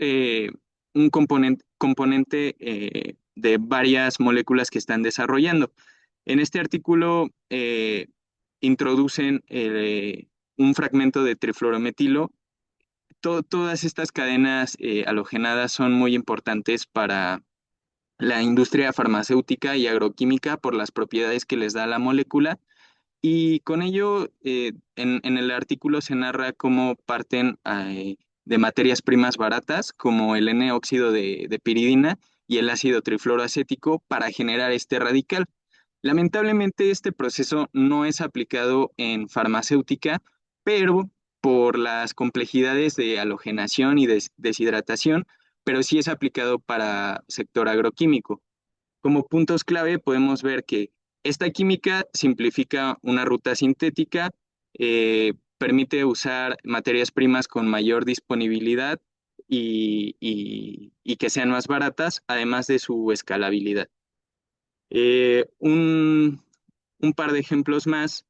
un componente de varias moléculas que están desarrollando. En este artículo introducen un fragmento de trifluorometilo. Todas estas cadenas halogenadas son muy importantes para la industria farmacéutica y agroquímica por las propiedades que les da la molécula. Y con ello, en el artículo se narra cómo parten de materias primas baratas, como el N-óxido de piridina y el ácido trifluoroacético, para generar este radical. Lamentablemente, este proceso no es aplicado en farmacéutica, pero por las complejidades de halogenación y deshidratación, pero sí es aplicado para sector agroquímico. Como puntos clave podemos ver que esta química simplifica una ruta sintética, permite usar materias primas con mayor disponibilidad y que sean más baratas, además de su escalabilidad. Eh, un, un par de ejemplos más,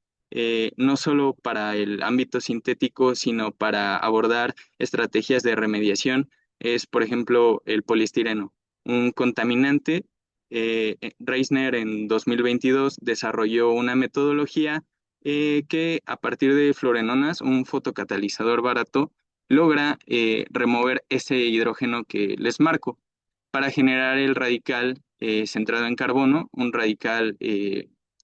no solo para el ámbito sintético, sino para abordar estrategias de remediación, es, por ejemplo, el poliestireno, un contaminante. Reisner en 2022 desarrolló una metodología que a partir de fluorenonas, un fotocatalizador barato, logra remover ese hidrógeno que les marco para generar el radical centrado en carbono, un radical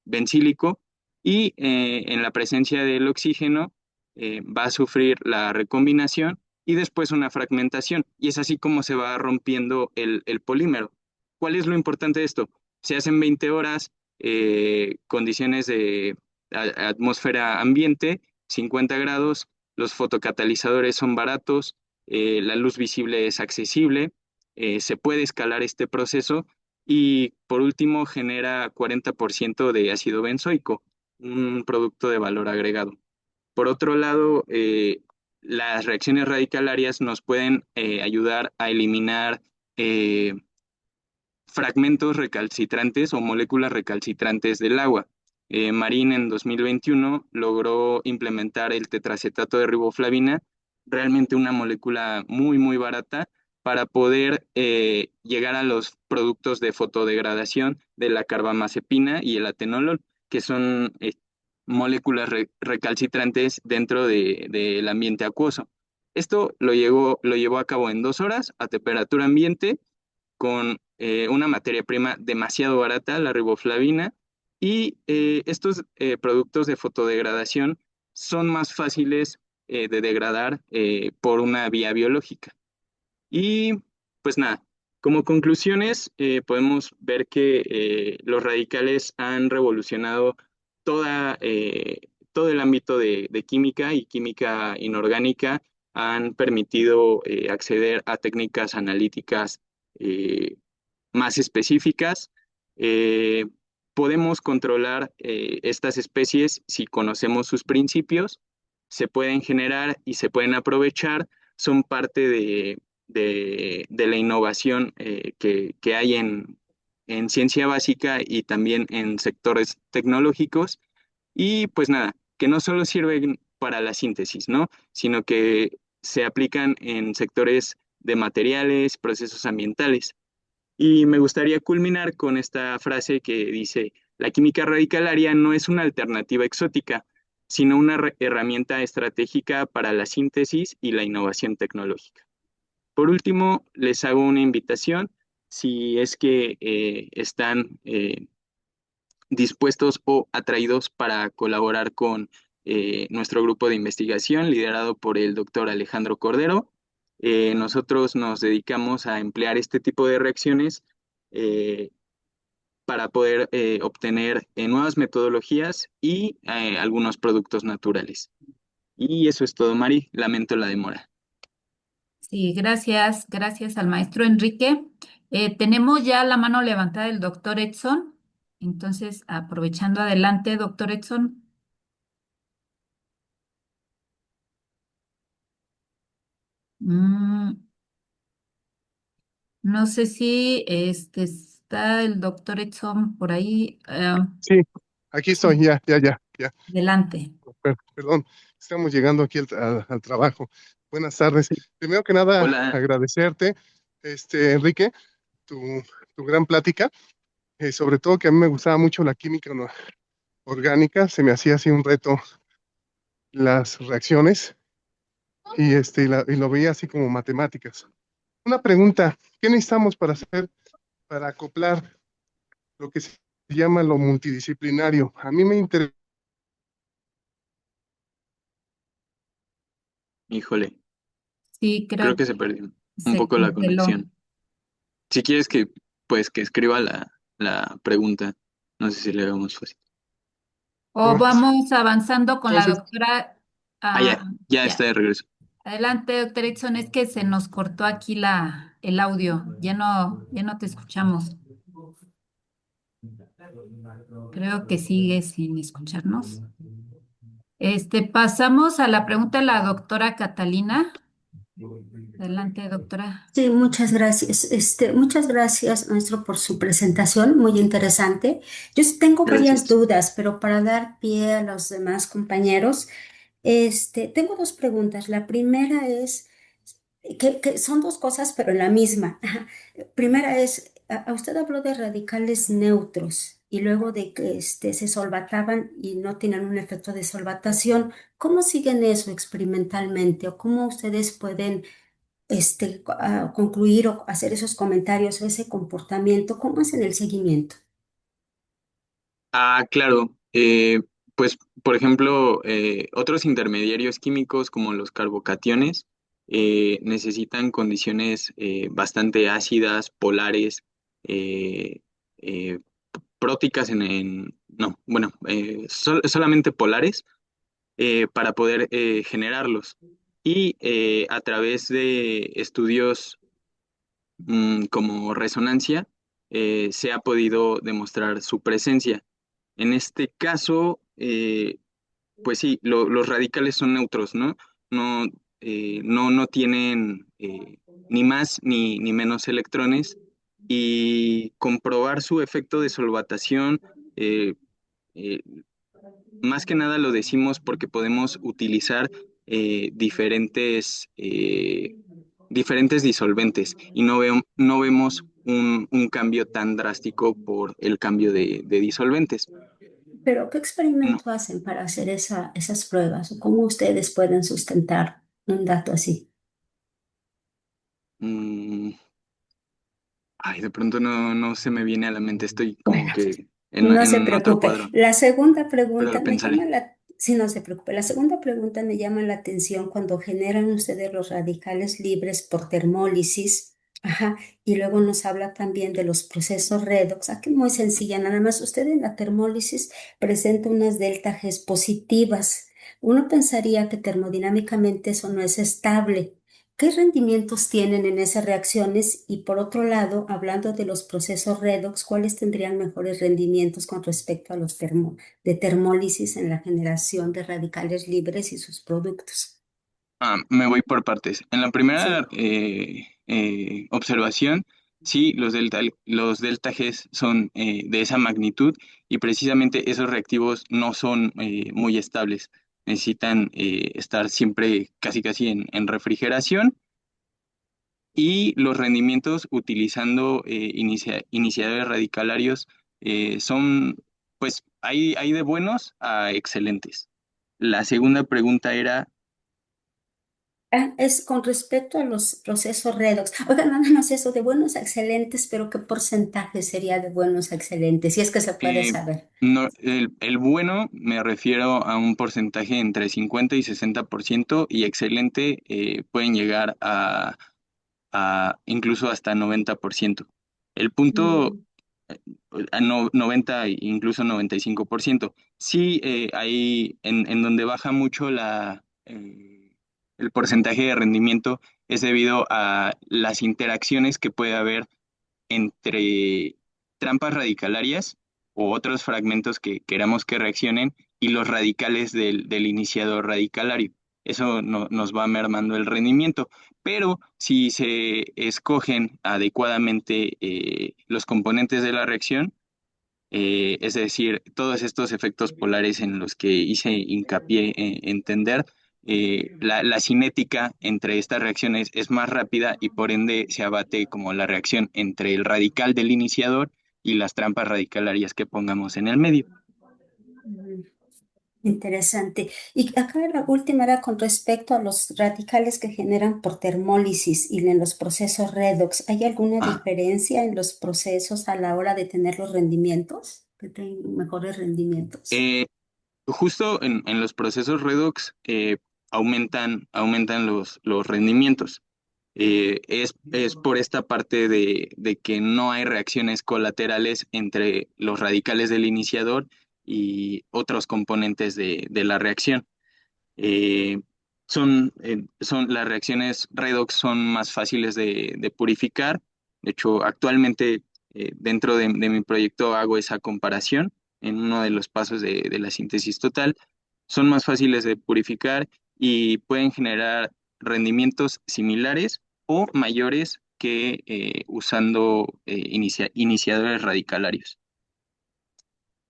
bencílico, y en la presencia del oxígeno va a sufrir la recombinación y después una fragmentación. Y es así como se va rompiendo el polímero. ¿Cuál es lo importante de esto? Se hacen 20 horas, condiciones de atmósfera ambiente, 50 grados, los fotocatalizadores son baratos, la luz visible es accesible, se puede escalar este proceso y por último genera 40% de ácido benzoico, un producto de valor agregado. Por otro lado, las reacciones radicalarias nos pueden ayudar a eliminar fragmentos recalcitrantes o moléculas recalcitrantes del agua. Marín en 2021 logró implementar el tetracetato de riboflavina, realmente una molécula muy, muy barata, para poder llegar a los productos de fotodegradación de la carbamazepina y el atenolol, que son moléculas recalcitrantes dentro del ambiente acuoso. Esto lo llevó a cabo en 2 horas a temperatura ambiente con una materia prima demasiado barata, la riboflavina, y estos productos de fotodegradación son más fáciles de degradar por una vía biológica. Y pues nada, como conclusiones, podemos ver que los radicales han revolucionado toda, todo el ámbito de química y química inorgánica han permitido acceder a técnicas analíticas eh, más específicas. Eh, Podemos controlar estas especies si conocemos sus principios, se pueden generar y se pueden aprovechar, son parte de la innovación que hay en ciencia básica y también en sectores tecnológicos. Y pues nada, que no solo sirven para la síntesis, ¿no? Sino que se aplican en sectores de materiales, procesos ambientales. Y me gustaría culminar con esta frase que dice, la química radicalaria no es una alternativa exótica, sino una herramienta estratégica para la síntesis y la innovación tecnológica. Por último, les hago una invitación, si es que están dispuestos o atraídos para colaborar con nuestro grupo de investigación liderado por el doctor Alejandro Cordero. Nosotros nos dedicamos a emplear este tipo de reacciones eh, para poder obtener nuevas metodologías y algunos productos naturales. Y eso es todo, Mari. Lamento la demora. Sí, gracias al maestro Enrique. Tenemos ya la mano levantada del doctor Edson. Entonces, aprovechando adelante, doctor Edson. Mm, no sé si está el doctor Edson por ahí. Sí, aquí estoy, ya. Adelante. Perdón, estamos llegando aquí al trabajo. Buenas tardes. Primero que nada, Hola. agradecerte, Enrique, tu, tu gran plática. Sobre todo que a mí me gustaba mucho la química orgánica, se me hacía así un reto las reacciones y lo veía así como matemáticas. Una pregunta, ¿qué necesitamos para acoplar lo que se llama lo multidisciplinario? A mí me interesa. Híjole, Sí, creo creo que que se perdió un se poco la congeló. conexión. Si quieres que, pues, que escriba la pregunta, no sé si le hagamos fácil. O vamos avanzando con la Entonces, doctora. Ah, Ah, ya está ya. de regreso. Adelante, doctor Edson. Es que se nos cortó aquí el audio. Ya no te escuchamos. Creo que sigue sin escucharnos. Pasamos a la pregunta de la doctora Catalina. Adelante, doctora. Sí, muchas gracias. Muchas gracias, maestro, por su presentación, muy interesante. Yo sí tengo varias Gracias. dudas, pero para dar pie a los demás compañeros, tengo dos preguntas. La primera es, que son dos cosas, pero la misma. Ajá. Primera es, usted habló de radicales neutros y luego de que se solvataban y no tienen un efecto de solvatación. ¿Cómo siguen eso experimentalmente o cómo ustedes pueden concluir o hacer esos comentarios o ese comportamiento? ¿Cómo hacen el seguimiento? Ah, claro. Pues, por ejemplo, otros intermediarios químicos como los carbocationes necesitan condiciones bastante ácidas, polares, eh, eh, próticas no, bueno, solamente polares para poder generarlos. Y a través de estudios como resonancia, se ha podido demostrar su presencia. En este caso, pues sí, los radicales son neutros, ¿no? No, no tienen ni más ni menos electrones y comprobar su efecto de solvatación, eh, eh, más que nada lo decimos porque podemos utilizar diferentes disolventes y no vemos un cambio tan drástico por el cambio de disolventes. Pero, ¿qué No, experimento hacen para hacer esas pruebas? ¿O cómo ustedes pueden sustentar un dato así? mm, ay, de pronto no se me viene a la mente, estoy como Bueno, que no se en otro preocupe. cuadro, La segunda pero pregunta lo me llama pensaré. sí, no se preocupe. La segunda pregunta me llama la atención cuando generan ustedes los radicales libres por termólisis. Ajá, y luego nos habla también de los procesos redox. Aquí muy sencilla, nada más usted en la termólisis presenta unas delta Gs positivas. Uno pensaría que termodinámicamente eso no es estable. ¿Qué rendimientos tienen en esas reacciones? Y por otro lado, hablando de los procesos redox, ¿cuáles tendrían mejores rendimientos con respecto a los de termólisis en la generación de radicales libres y sus productos? Me voy por partes. En la primera Sí. observación, sí, los delta Gs son de esa magnitud y precisamente esos reactivos no son muy estables. Necesitan estar siempre casi casi en refrigeración y los rendimientos utilizando iniciadores radicalarios son, pues, hay de buenos a excelentes. La segunda pregunta era... Es con respecto a los procesos redox. Oiga, nada más eso de buenos a excelentes, pero ¿qué porcentaje sería de buenos a excelentes? Si es que se puede Eh, saber. no, el bueno me refiero a un porcentaje entre 50 y 60% y excelente pueden llegar a incluso hasta 90%. El punto Mm. a 90 e incluso 95%. Sí, ahí en donde baja mucho el porcentaje de rendimiento es debido a las interacciones que puede haber entre trampas radicalarias o otros fragmentos que queramos que reaccionen y los radicales del iniciador radicalario. Eso nos va mermando el rendimiento. Pero si se escogen adecuadamente los componentes de la reacción, es decir, todos estos efectos polares en los que hice hincapié en entender, la cinética entre estas reacciones es más rápida y por ende se abate como la reacción entre el radical del iniciador y las trampas radicalarias que pongamos en el medio. Mm. Interesante. Y acá la última era con respecto a los radicales que generan por termólisis y en los procesos redox. ¿Hay alguna Ah, diferencia en los procesos a la hora de tener los rendimientos? ¿Que tengan mejores rendimientos? eh, Justo en los procesos redox aumentan los rendimientos. Es por esta parte de que no hay reacciones colaterales entre los radicales del iniciador y otros componentes de la reacción. Eh, las reacciones redox son más fáciles de purificar. De hecho, actualmente dentro de mi proyecto hago esa comparación en uno de los pasos de la síntesis total. Son más fáciles de purificar y pueden generar rendimientos similares o mayores que usando iniciadores radicalarios.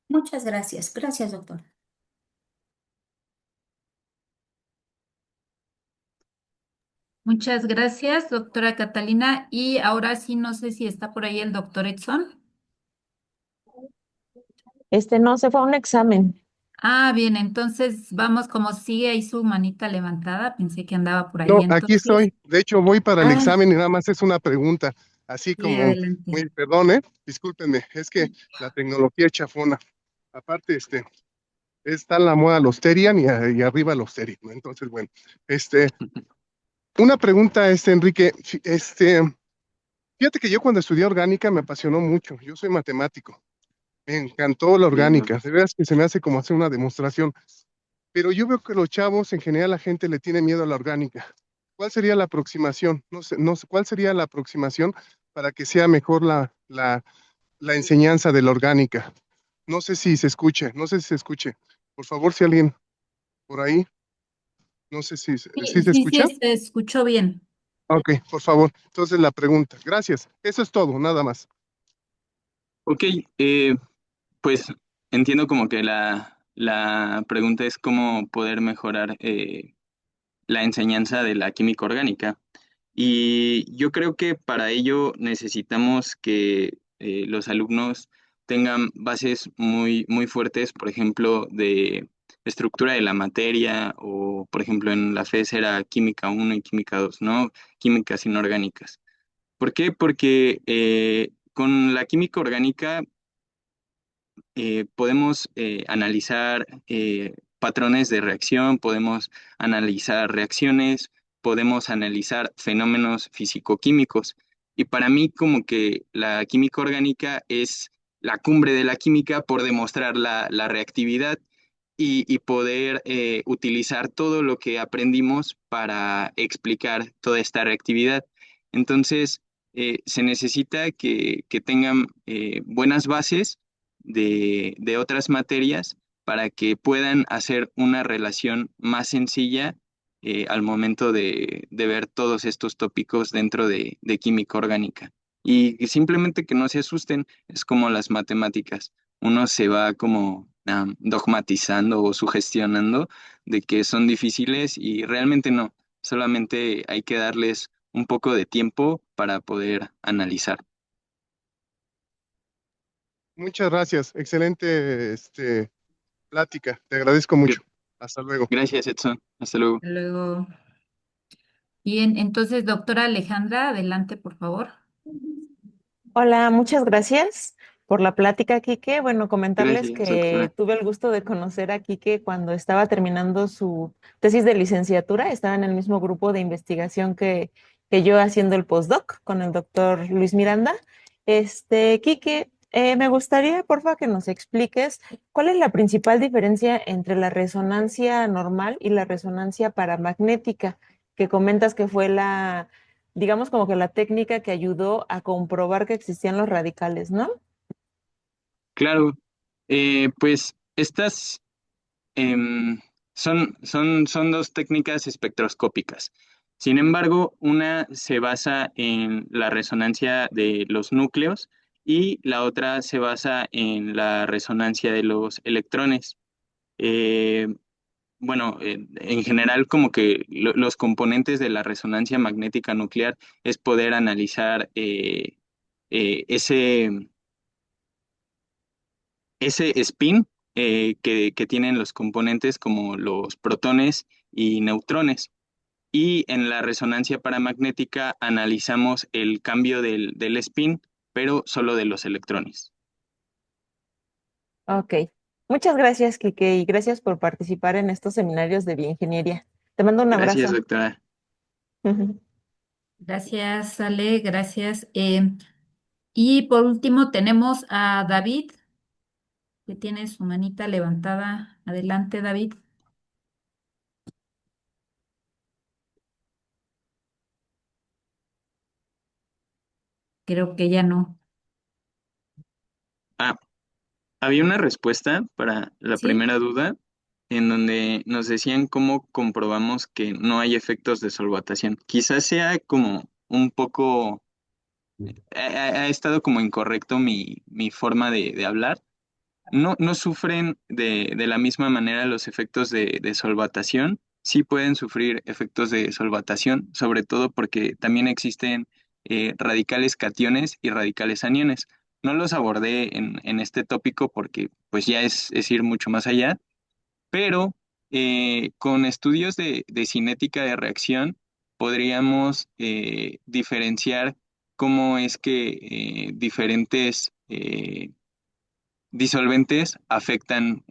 Muchas gracias. Gracias, doctor. Muchas gracias, doctora Catalina. Y ahora sí, no sé si está por ahí el doctor Edson. No se fue a un examen. Ah, bien, entonces vamos, como sigue ahí su manita levantada, pensé que andaba por ahí, No, aquí entonces, estoy. De hecho, voy para el ah, examen y nada más es una pregunta. Así sí, como, adelante. muy, perdón, discúlpenme, es que la tecnología es chafona. Aparte, está en la moda los Terian y arriba los Terian, ¿no? Entonces, bueno, este, una pregunta, Enrique, fíjate que yo cuando estudié orgánica me apasionó mucho. Yo soy matemático. Me encantó la Entiendo. orgánica. De veras que se me hace como hacer una demostración. Pero yo veo que los chavos, en general, la gente le tiene miedo a la orgánica. ¿Cuál sería la aproximación? No sé, ¿cuál sería la aproximación para que sea mejor la enseñanza de la orgánica? No sé si se escuche, no sé si se escuche. Por favor, si alguien por ahí, no sé si Sí, se sí, escucha. sí, se escuchó bien. Ok, por favor. Entonces la pregunta. Gracias. Eso es todo, nada más. Ok, pues entiendo como que la pregunta es cómo poder mejorar la enseñanza de la química orgánica. Y yo creo que para ello necesitamos que los alumnos tengan bases muy fuertes, por ejemplo, de estructura de la materia o, por ejemplo, en la FES era química 1 y química 2, ¿no? Químicas inorgánicas. ¿Por qué? Porque con la química orgánica podemos analizar patrones de reacción, podemos analizar reacciones, podemos analizar fenómenos físico-químicos y para mí como que la química orgánica es la cumbre de la química por demostrar la reactividad y poder utilizar todo lo que aprendimos para explicar toda esta reactividad. Entonces, se necesita que tengan buenas bases de otras materias para que puedan hacer una relación más sencilla al momento de ver todos estos tópicos dentro de química orgánica. Y simplemente que no se asusten, es como las matemáticas. Uno se va como dogmatizando o sugestionando de que son difíciles y realmente no, solamente hay que darles un poco de tiempo para poder analizar. Muchas gracias. Excelente, plática. Te agradezco Gr- mucho. Hasta luego. Gracias, Edson. Hasta luego. Luego, bien, entonces, doctora Alejandra, adelante, por favor. Hola, muchas gracias por la plática, Quique. Bueno, comentarles Gracias, que doctora. tuve el gusto de conocer a Quique cuando estaba terminando su tesis de licenciatura. Estaba en el mismo grupo de investigación que yo haciendo el postdoc con el doctor Luis Miranda. Quique, me gustaría, porfa, que nos expliques cuál es la principal diferencia entre la resonancia normal y la resonancia paramagnética, que comentas que fue la digamos como que la técnica que ayudó a comprobar que existían los radicales, ¿no? Claro, pues estas em, son dos técnicas espectroscópicas. Sin embargo, una se basa en la resonancia de los núcleos y la otra se basa en la resonancia de los electrones. Eh, bueno, en general, como que los componentes de la resonancia magnética nuclear es poder analizar ese spin que tienen los componentes como los protones y neutrones. Y en la resonancia paramagnética analizamos el cambio del spin, pero solo de los electrones. Ok. Muchas gracias, Quique, y gracias por participar en estos seminarios de bioingeniería. Te mando un Gracias, abrazo. doctora. Gracias, Ale, gracias. Y por último tenemos a David, que tiene su manita levantada. Adelante, David. Creo que ya no. Ah, había una respuesta para la ¿Sí? primera duda en donde nos decían cómo comprobamos que no hay efectos de solvatación. Quizás sea como un poco, ha estado como incorrecto mi forma de hablar. No sufren de la misma manera los efectos de solvatación. Sí pueden sufrir efectos de solvatación, sobre todo porque también existen radicales cationes y radicales aniones. No los abordé en este tópico porque pues ya es ir mucho más allá, pero con estudios de cinética de reacción podríamos diferenciar cómo es que diferentes disolventes afectan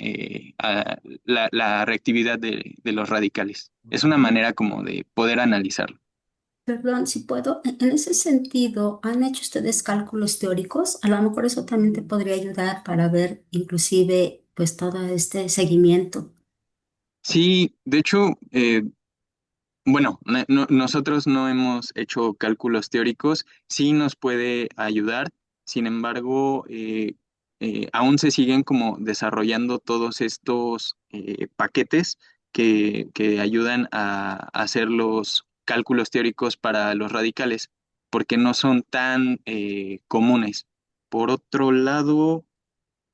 a la reactividad de los radicales. Es una manera como de poder analizarlo. Perdón, si puedo, en ese sentido, ¿han hecho ustedes cálculos teóricos? A lo mejor eso también te podría ayudar para ver inclusive pues todo este seguimiento. Sí, de hecho, bueno, nosotros no hemos hecho cálculos teóricos, sí nos puede ayudar, sin embargo, aún se siguen como desarrollando todos estos paquetes que ayudan a hacer los cálculos teóricos para los radicales, porque no son tan comunes. Por otro lado,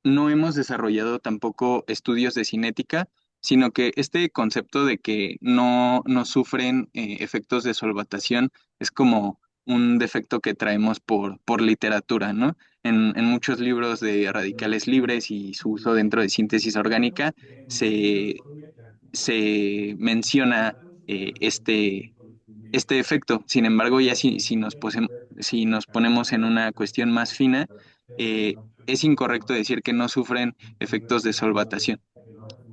no hemos desarrollado tampoco estudios de cinética, sino que este concepto de que no sufren efectos de solvatación es como un defecto que traemos por literatura, ¿no? En muchos libros de radicales libres y su uso dentro de síntesis orgánica se, se menciona este efecto. Sin embargo, ya si nos ponemos en una cuestión más fina, es incorrecto decir que no sufren efectos de solvatación.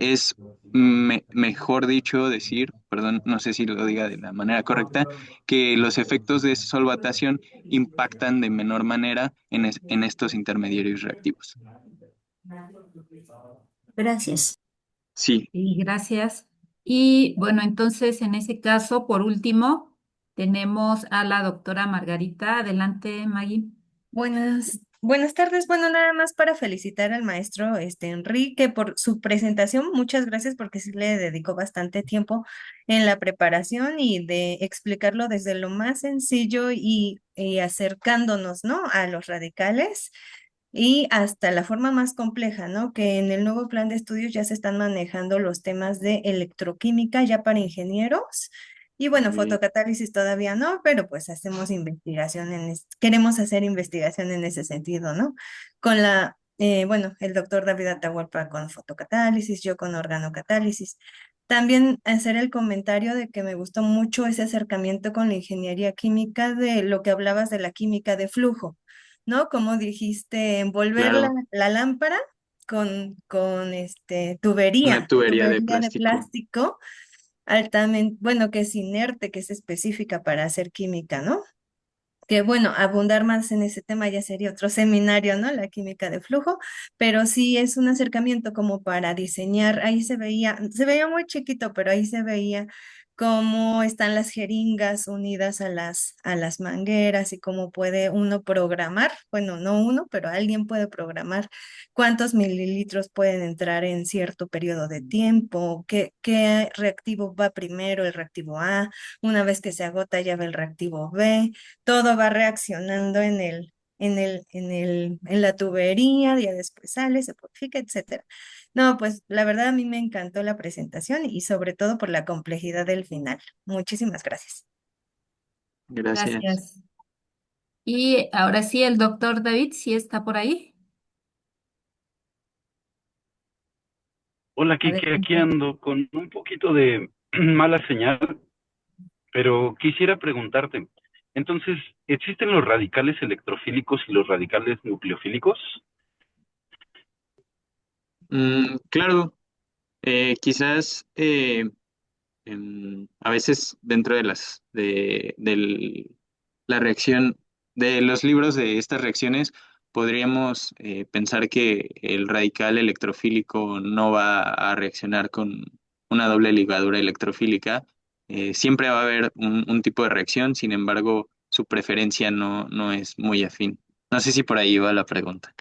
es mejor dicho decir, perdón, no sé si lo diga de la manera correcta, que los efectos de solvatación impactan de menor manera en estos intermediarios reactivos. Gracias. Sí, Y gracias. Y bueno, entonces en ese caso, por último, tenemos a la doctora Margarita. Adelante, Maggie. Buenas tardes. Bueno, nada más para felicitar al maestro Enrique por su presentación. Muchas gracias porque sí le dedicó bastante tiempo en la preparación y de explicarlo desde lo más sencillo y acercándonos, ¿no? A los radicales y hasta la forma más compleja, ¿no? Que en el nuevo plan de estudios ya se están manejando los temas de electroquímica ya para ingenieros. Y bueno, muy bien. fotocatálisis todavía no, pero pues hacemos investigación queremos hacer investigación en ese sentido, ¿no? Con bueno, el doctor David Atahualpa con fotocatálisis, yo con organocatálisis. También hacer el comentario de que me gustó mucho ese acercamiento con la ingeniería química de lo que hablabas de la química de flujo, ¿no? Como dijiste, envolver Claro, la lámpara con una tubería de tubería de plástico. plástico altamente, bueno, que es inerte, que es específica para hacer química, ¿no? Que bueno, abundar más en ese tema ya sería otro seminario, ¿no? La química de flujo, pero sí es un acercamiento como para diseñar, ahí se veía muy chiquito, pero ahí se veía cómo están las jeringas unidas a a las mangueras y cómo puede uno programar, bueno, no uno, pero alguien puede programar cuántos mililitros pueden entrar en cierto periodo de tiempo, qué reactivo va primero, el reactivo A, una vez que se agota ya va el reactivo B, todo va reaccionando en la tubería, ya después sale, se purifica, etcétera. No, pues la verdad a mí me encantó la presentación y sobre todo por la complejidad del final. Muchísimas gracias. Gracias. Gracias. Y ahora sí, el doctor David, sí está por ahí. Hola, Kike, aquí Adelante. ando con un poquito de mala señal, pero quisiera preguntarte, entonces, ¿existen los radicales electrofílicos y los radicales nucleofílicos? Claro, quizás a veces dentro de la reacción de los libros de estas reacciones podríamos pensar que el radical electrofílico no va a reaccionar con una doble ligadura electrofílica. Siempre va a haber un tipo de reacción, sin embargo, su preferencia no es muy afín. No sé si por ahí va la pregunta.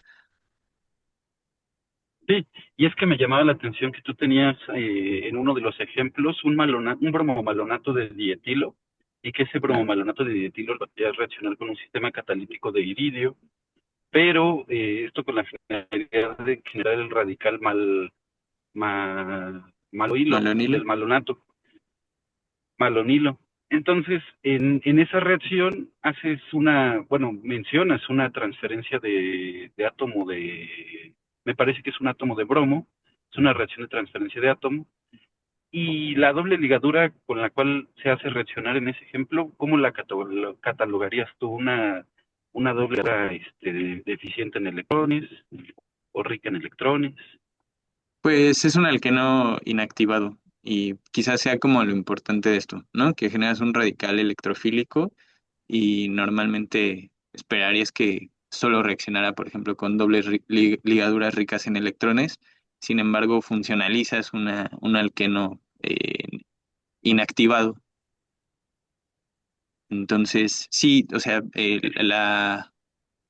Sí, y es que me llamaba la atención que tú tenías en uno de los ejemplos un bromomalonato de dietilo, y que ese Claro. bromomalonato de dietilo lo hacía reaccionar con un sistema catalítico de iridio, pero esto con la finalidad de generar el radical malohilo, Malonilo. del malonato. Malonilo. Entonces, en esa reacción bueno, mencionas una transferencia de átomo me parece que es un átomo de bromo, es una reacción de transferencia de átomo, y la doble ligadura con la cual se hace reaccionar en ese ejemplo, ¿cómo la catalogarías tú? Una doble ligadura deficiente en electrones o rica en electrones? Pues es un alqueno inactivado y quizás sea como lo importante de esto, ¿no? Que generas un radical electrofílico y normalmente esperarías que solo reaccionara, por ejemplo, con dobles ligaduras ricas en electrones. Sin embargo, funcionalizas un alqueno inactivado. Entonces, sí, o sea,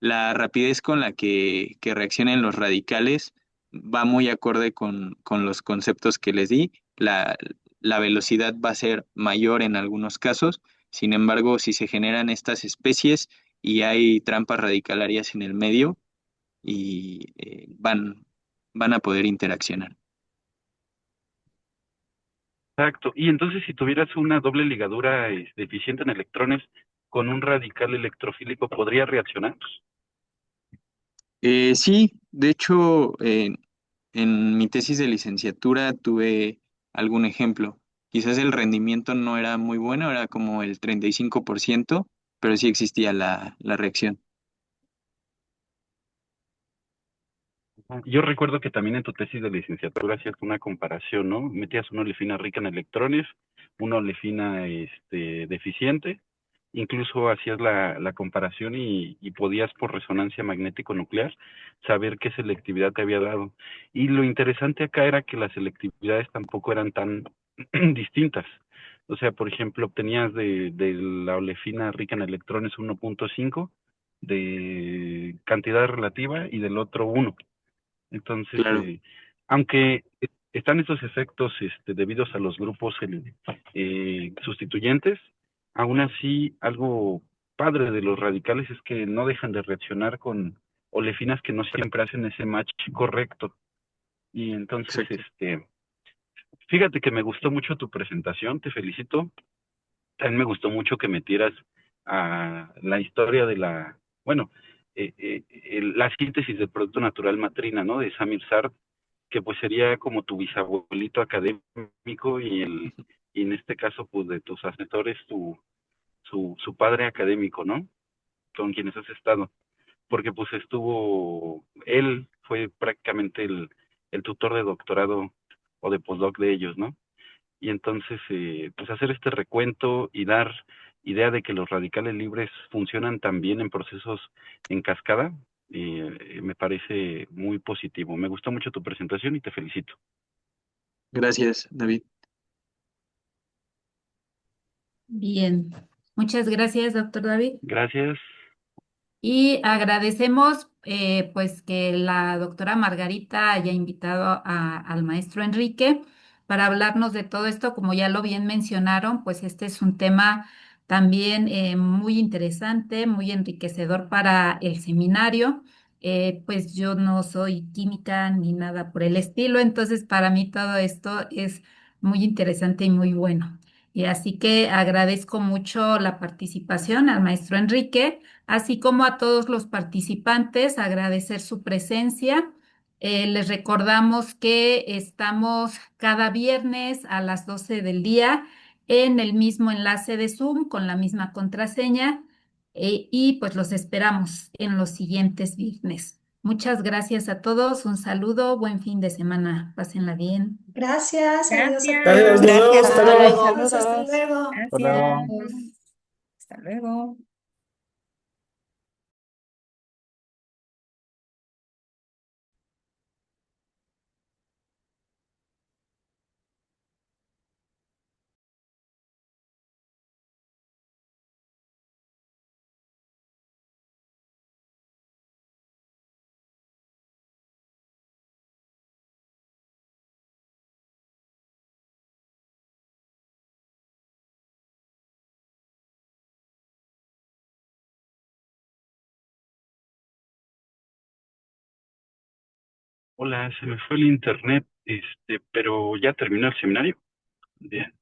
la rapidez con la que reaccionan los radicales va muy acorde con los conceptos que les di. La velocidad va a ser mayor en algunos casos. Sin embargo, si se generan estas especies y hay trampas radicalarias en el medio y van a poder interaccionar. Exacto. Y entonces, si tuvieras una doble ligadura deficiente en electrones con un radical electrofílico, ¿podría reaccionar? Sí, de hecho, en mi tesis de licenciatura tuve algún ejemplo. Quizás el rendimiento no era muy bueno, era como el 35%, pero sí existía la reacción. Yo recuerdo que también en tu tesis de licenciatura hacías una comparación, ¿no? Metías una olefina rica en electrones, una olefina deficiente, incluso hacías la comparación y podías por resonancia magnético nuclear saber qué selectividad te había dado. Y lo interesante acá era que las selectividades tampoco eran tan distintas. O sea, por ejemplo, obtenías de la olefina rica en electrones 1.5 de cantidad relativa y del otro 1. Entonces, Claro, aunque están esos efectos debidos a los grupos sustituyentes, aún así algo padre de los radicales es que no dejan de reaccionar con olefinas que no siempre hacen ese match correcto. Y entonces, exacto. fíjate que me gustó mucho tu presentación, te felicito. También me gustó mucho que metieras a la historia de bueno, la síntesis del producto natural matrina, ¿no? De Samir Sart, que pues sería como tu bisabuelito académico y en este caso pues de tus asesores su padre académico, ¿no? Con quienes has estado, porque pues él fue prácticamente el tutor de doctorado o de postdoc de ellos, ¿no? Y entonces pues hacer este recuento y dar idea de que los radicales libres funcionan también en procesos en cascada, me parece muy positivo. Me gustó mucho tu presentación y te felicito. Gracias, David. Bien, muchas gracias, doctor David. Gracias. Y agradecemos pues que la doctora Margarita haya invitado al maestro Enrique para hablarnos de todo esto. Como ya lo bien mencionaron, pues este es un tema también muy interesante, muy enriquecedor para el seminario. Pues yo no soy química ni nada por el estilo, entonces para mí todo esto es muy interesante y muy bueno. Y así que agradezco mucho la participación al maestro Enrique, así como a todos los participantes, agradecer su presencia. Les recordamos que estamos cada viernes a las 12 del día en el mismo enlace de Zoom con la misma contraseña y pues los esperamos en los siguientes viernes. Muchas gracias a todos, un saludo, buen fin de semana, pásenla bien. Gracias, adiós a Gracias, todos. nos vemos, Gracias, hasta bye, luego. Saludos, hasta saludos. luego. Hasta luego. Gracias. Hasta luego. Hola, se me fue el internet, pero ya terminó el seminario. Bien.